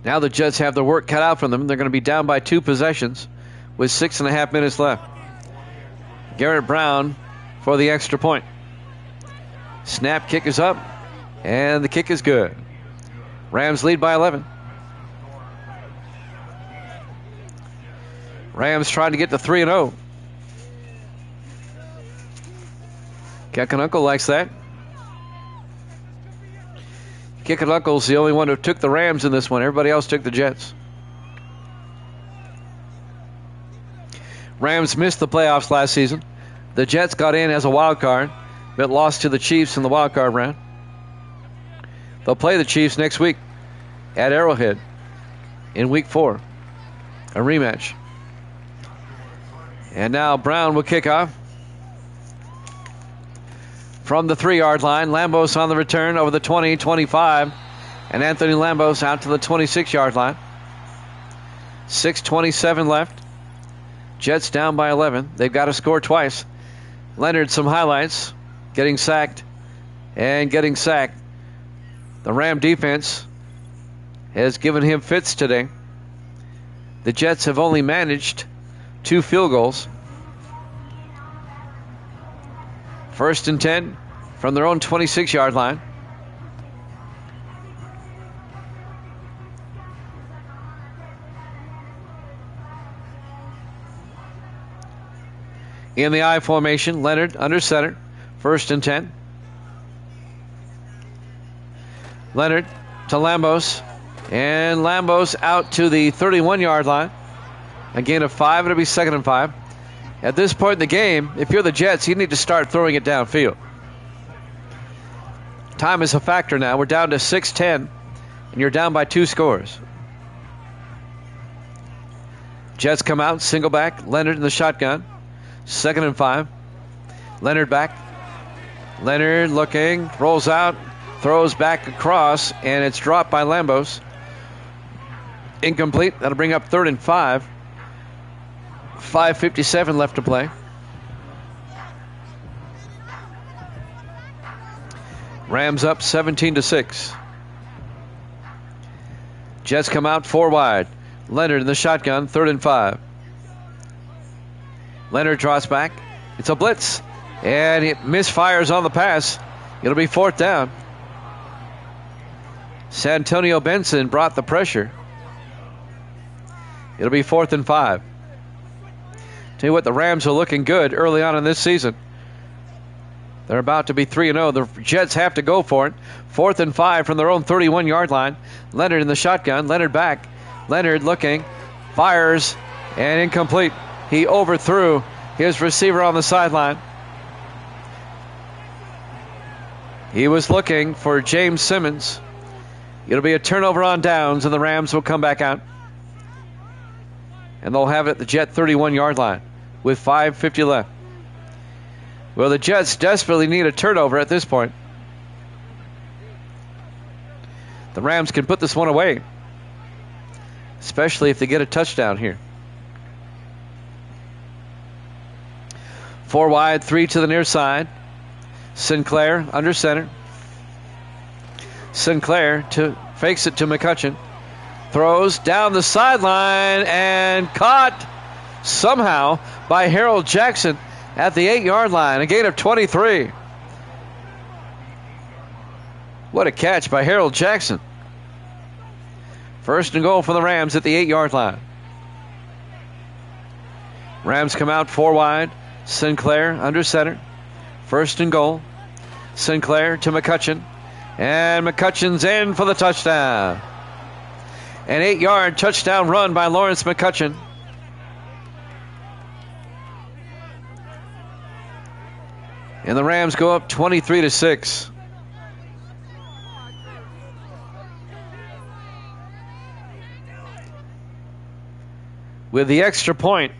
Now the Jets have their work cut out from them. They're going to be down by 2 possessions with 6.5 minutes left. Garrett Brown for the extra point. Snap, kick is up, and the kick is good. Rams lead by 11. Rams trying to get to 3-0. Kicking Uncle likes that. Kicking Uncle's the only one who took the Rams in this one. Everybody else took the Jets. Rams missed the playoffs last season. The Jets got in as a wild card, but lost to the Chiefs in the wild card round. They'll play the Chiefs next week at Arrowhead in week 4. A rematch. And now Brown will kick off from the 3-yard line. Lambos on the return over the 20, 25. And Anthony Lambos out to the 26-yard line. 6:27 left. Jets down by 11. They've got to score twice. Leonard, some highlights. Getting sacked and getting sacked. The Ram defense has given him fits today. The Jets have only managed 2 field goals. 1st and 10 from their own 26-yard line. In the I formation, Leonard under center. 1st and 10. Leonard to Lambos. And Lambos out to the 31-yard line. A gain of 5. It'll be 2nd and 5. At this point in the game, if you're the Jets, you need to start throwing it downfield. Time is a factor now. We're down to 6:10, and you're down by 2 scores. Jets come out, single back. Leonard in the shotgun. 2nd and 5. Leonard back. Leonard looking, rolls out, throws back across, and it's dropped by Lambos. Incomplete. That'll bring up 3rd and 5. 5:57 left to play. Rams up 17-6. Jets come out 4 wide. Leonard in the shotgun, 3rd and 5. Leonard draws back. It's a blitz. And it misfires on the pass. It'll be 4th down. Santonio Benson brought the pressure. It'll be 4th and 5. Tell you what, the Rams are looking good early on in this season. They're about to be 3-0. The Jets have to go for it. 4th and 5 from their own 31-yard line. Leonard in the shotgun. Leonard back. Leonard looking. Fires. And incomplete. He overthrew his receiver on the sideline. He was looking for James Simmons. It'll be a turnover on downs, and the Rams will come back out. And they'll have it at the Jet 31-yard line with 5:50 left. Well, the Jets desperately need a turnover at this point. The Rams can put this one away, especially if they get a touchdown here. 4 wide, 3 to the near side. Sinclair under center. Sinclair fakes it to McCutcheon. Throws down the sideline and caught somehow by Harold Jackson at the 8-yard line. A gain of 23. What a catch by Harold Jackson. First and goal for the Rams at the 8-yard line. Rams come out 4 wide. Sinclair under center. First and goal. Sinclair to McCutcheon. And McCutcheon's in for the touchdown. An 8-yard touchdown run by Lawrence McCutcheon. And the Rams go up 23-6. With the extra point,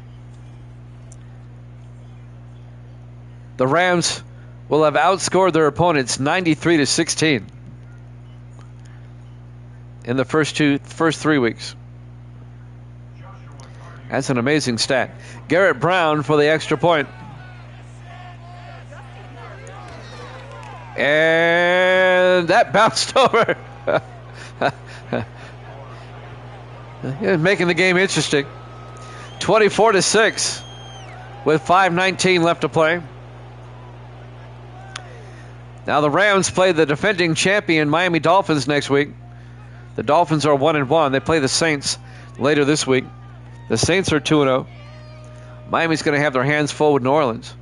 the Rams will have outscored their opponents 93-16 in the first 3 weeks. That's an amazing stat. Garrett Brown for the extra point. And that bounced over. Making the game interesting. 24-6 with 5:19 left to play. Now the Rams play the defending champion Miami Dolphins next week. The Dolphins are 1-1. They play the Saints later this week. The Saints are 2-0. Miami's going to have their hands full with New Orleans.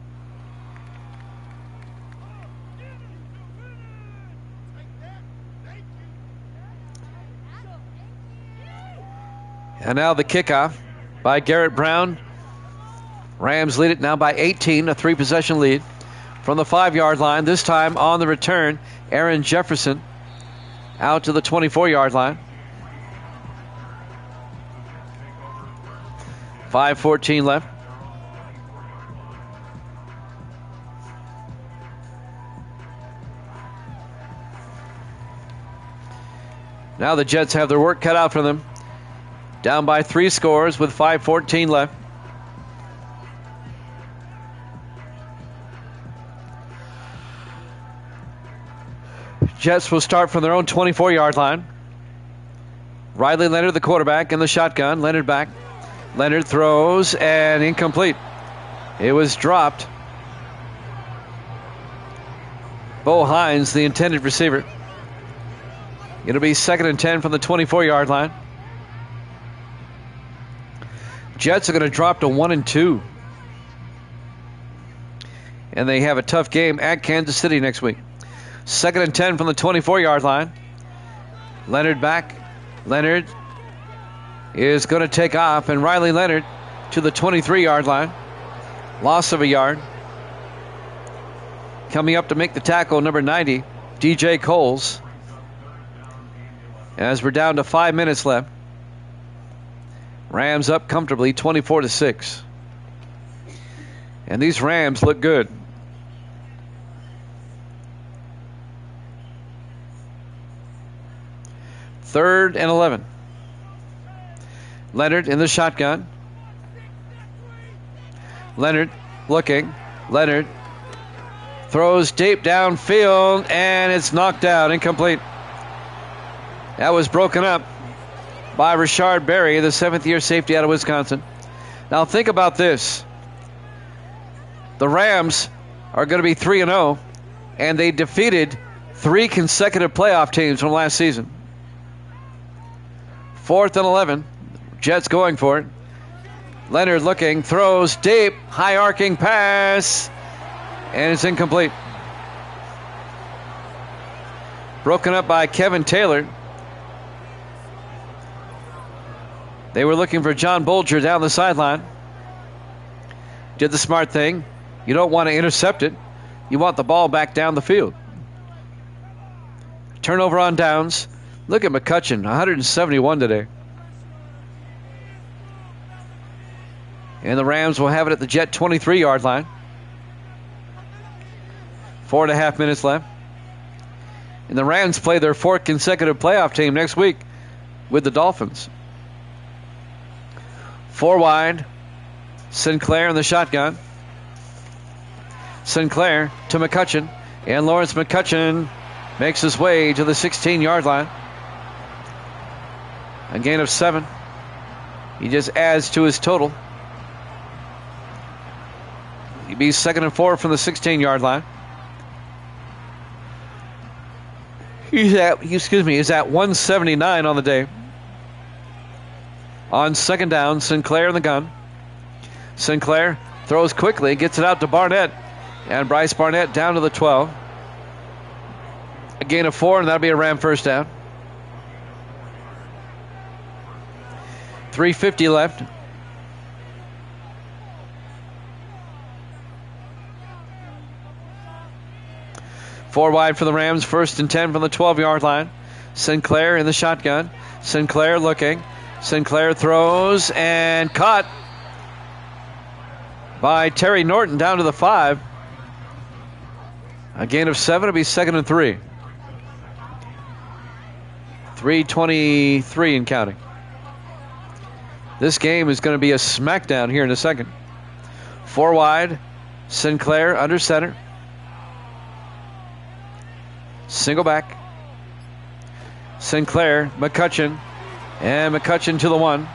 And now the kickoff by Garrett Brown. Rams lead it now by 18, a 3-possession lead. From the 5-yard line, this time on the return, Aaron Jefferson out to the 24-yard line. 5:14 left. Now the Jets have their work cut out for them. Down by 3 scores with 5:14 left. Jets will start from their own 24-yard line. Riley Leonard, the quarterback, in the shotgun. Leonard back. Leonard throws and incomplete. It was dropped. Bo Hines, the intended receiver. It'll be 2nd and 10 from the 24-yard line. Jets are going to drop to 1-2. And they have a tough game at Kansas City next week. 2nd and 10 from the 24-yard line. Leonard back. Leonard is going to take off, and Riley Leonard to the 23-yard line. Loss of a yard. Coming up to make the tackle, number 90, DJ Coles. As we're down to 5 minutes left. Rams up comfortably, 24-6. And these Rams look good. Third and 11. Leonard in the shotgun. Leonard looking. Leonard throws deep downfield, and it's knocked out, incomplete. That was broken up by Rashard Berry, the 7th-year safety out of Wisconsin. Now think about this. The Rams are going to be 3-0, and they defeated 3 consecutive playoff teams from last season. 4th and 11. Jets going for it. Leonard looking, throws deep, high arcing pass, and it's incomplete. Broken up by Kevin Taylor. They were looking for John Bolger down the sideline. Did the smart thing. You don't want to intercept it. You want the ball back down the field. Turnover on downs. Look at McCutcheon, 171 today. And the Rams will have it at the Jet 23-yard line. 4.5 minutes left. And the Rams play their 4th consecutive playoff team next week with the Dolphins. 4 wide. Sinclair in the shotgun. Sinclair to McCutcheon. And Lawrence McCutcheon makes his way to the 16-yard line. A gain of 7. He just adds to his total. He'd be 2nd and 4 from the 16-yard line. He's at 179 on the day. On second down, Sinclair in the gun. Sinclair throws quickly, gets it out to Barnett. And Bryce Barnett down to the 12. A gain of 4, and that'll be a Ram first down. 3:50 left. Four wide for the Rams, 1st and 10 from the 12-yard line. Sinclair in the shotgun. Sinclair looking. Sinclair throws and caught by Terry Norton down to the 5. A gain of 7. It'll be 2nd and 3. 3:23 and counting. This game is going to be a smackdown here in a second. 4 wide. Sinclair under center. Single back. Sinclair, McCutcheon, and McCutcheon to the 1.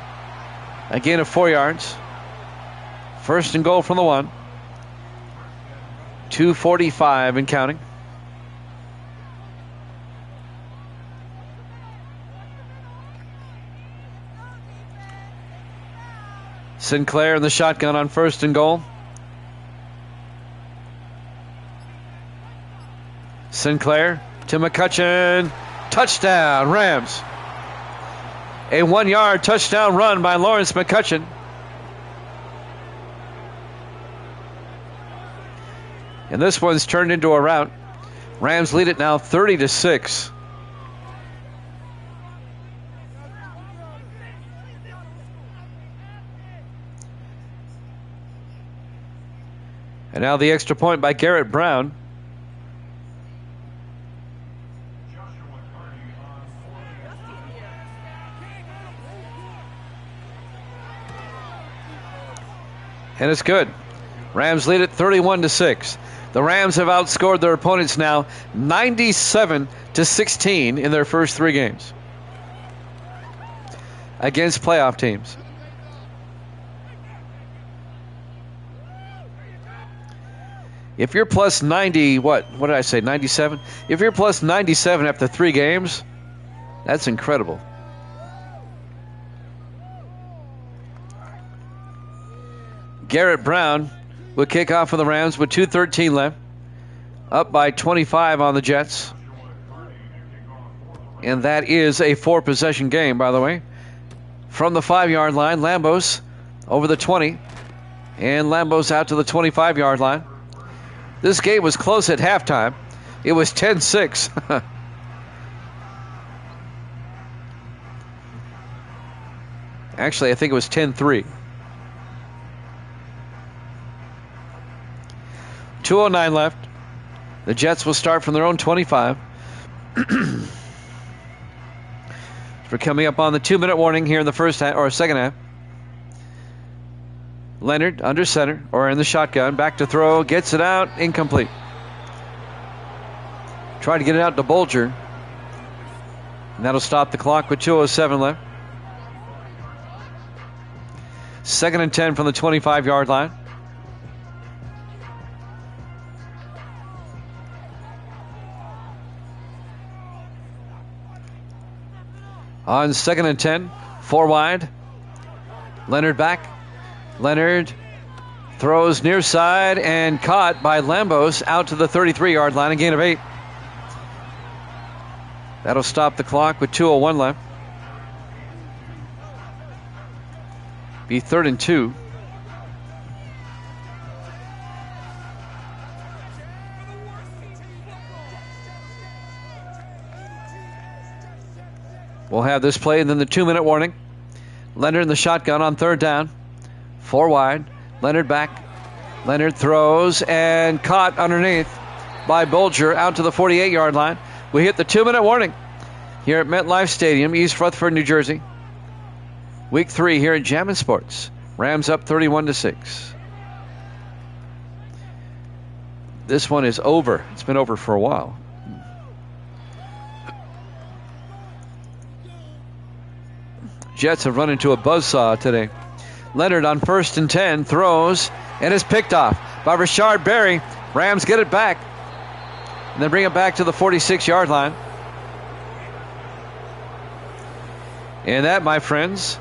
A gain of 4 yards. 1st and goal from the 1. 2:45 and counting. Sinclair in the shotgun on 1st and goal. Sinclair to McCutcheon. Touchdown, Rams. A 1-yard touchdown run by Lawrence McCutcheon. And this one's turned into a rout. Rams lead it now 30-6. And now the extra point by Garrett Brown. And it's good. Rams lead it 31-6. The Rams have outscored their opponents now 97-16 in their first 3 games against playoff teams. If you're plus 90, what did I say, 97? If you're plus 97 after 3 games, that's incredible. Garrett Brown will kick off for the Rams with 2:13 left. Up by 25 on the Jets. And that is a 4-possession game, by the way. From the 5-yard line, Lambos over the 20. And Lambos out to the 25-yard line. This game was close at halftime. It was 10-6. Actually, I think it was 10-3. 2:09 left. The Jets will start from their own 25. We're coming up on the 2-minute warning here in the first half, or second half. Leonard under center, or in the shotgun, back to throw, gets it out, incomplete. Try to get it out to Bolger. And that'll stop the clock with 2:07 left. 2nd and 10 from the 25-yard line. On 2nd and 10, 4 wide. Leonard back. Leonard throws near side and caught by Lambos out to the 33-yard line, a gain of 8. That'll stop the clock with 2:01 left. Be 3rd and 2. We'll have this play and then the 2-minute warning. Leonard in the shotgun on 3rd down. 4 wide. Leonard back. Leonard throws and caught underneath by Bolger out to the 48-yard line. We hit the 2-minute warning here at MetLife Stadium, East Rutherford, New Jersey. Week 3 here at Jammin' Sports. Rams up 31-6. This one is over. It's been over for a while. Jets have run into a buzzsaw today. Leonard on 1st and 10 throws and is picked off by Rashard Berry. Rams get it back. And then bring it back to the 46-yard line. And that, my friends,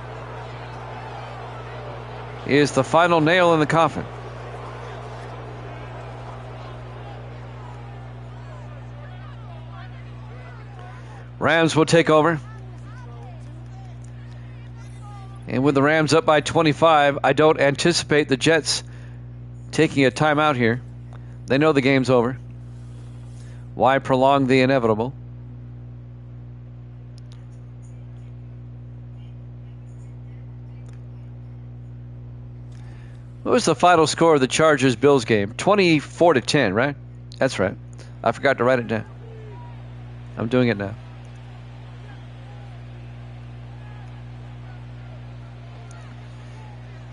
is the final nail in the coffin. Rams will take over. And with the Rams up by 25, I don't anticipate the Jets taking a timeout here. They know the game's over. Why prolong the inevitable? What was the final score of the Chargers-Bills game? 24-10, right? That's right. I forgot to write it down. I'm doing it now.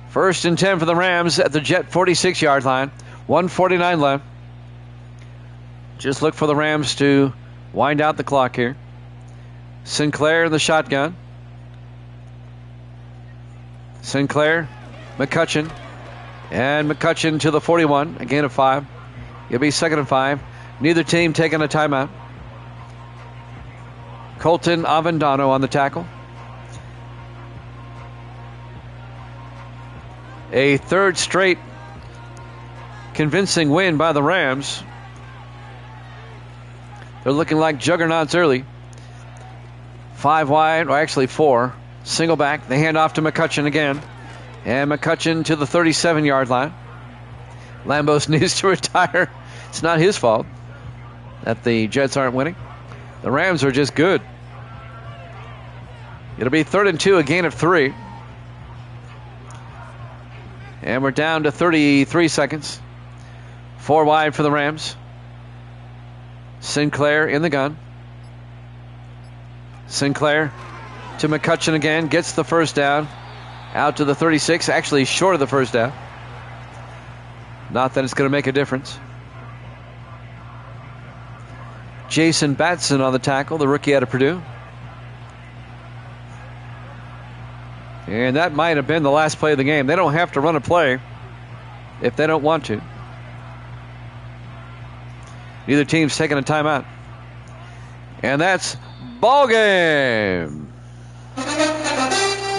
First and 10 for the Rams at the Jet 46-yard line. 1:49 left. Just look for the Rams to wind out the clock here. Sinclair in the shotgun. Sinclair, McCutcheon. And McCutcheon to the 41, a gain of 5. It'll be 2nd and 5. Neither team taking a timeout. Colton Avendano on the tackle. A third straight convincing win by the Rams. They're looking like juggernauts early. 5 wide, or actually 4. Single back. They hand off to McCutcheon again. And McCutcheon to the 37-yard line. Lambos needs to retire. It's not his fault that the Jets aren't winning. The Rams are just good. It'll be 3rd and 2, a gain of 3. And we're down to 33 seconds. 4 wide for the Rams. Sinclair in the gun. Sinclair to McCutcheon again. Gets the first down. Out to the 36. Actually short of the first down. Not that it's going to make a difference. Jason Batson on the tackle, the rookie out of Purdue. And that might have been the last play of the game. They don't have to run a play if they don't want to. Neither team's taking a timeout. And that's ball game.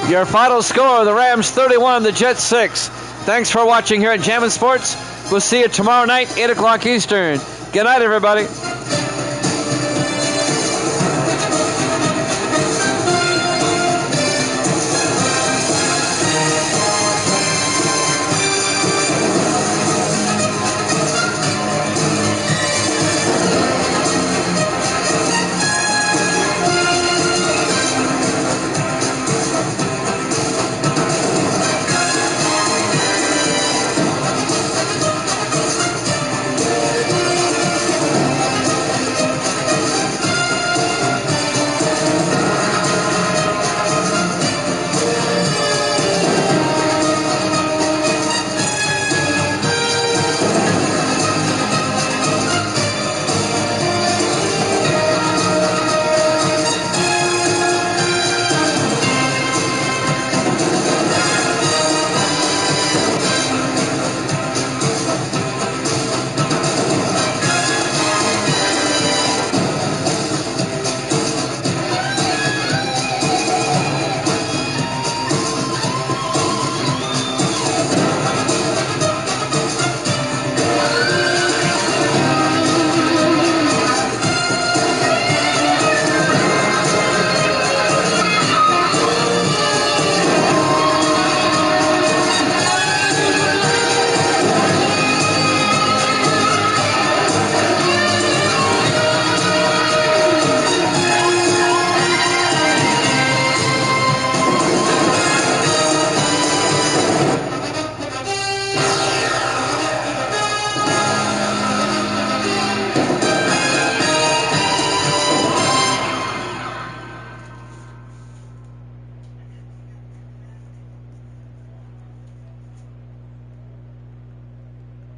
Your final score, the Rams 31, the Jets 6. Thanks for watching here at Jammin' Sports. We'll see you tomorrow night, 8 o'clock Eastern. Good night, everybody.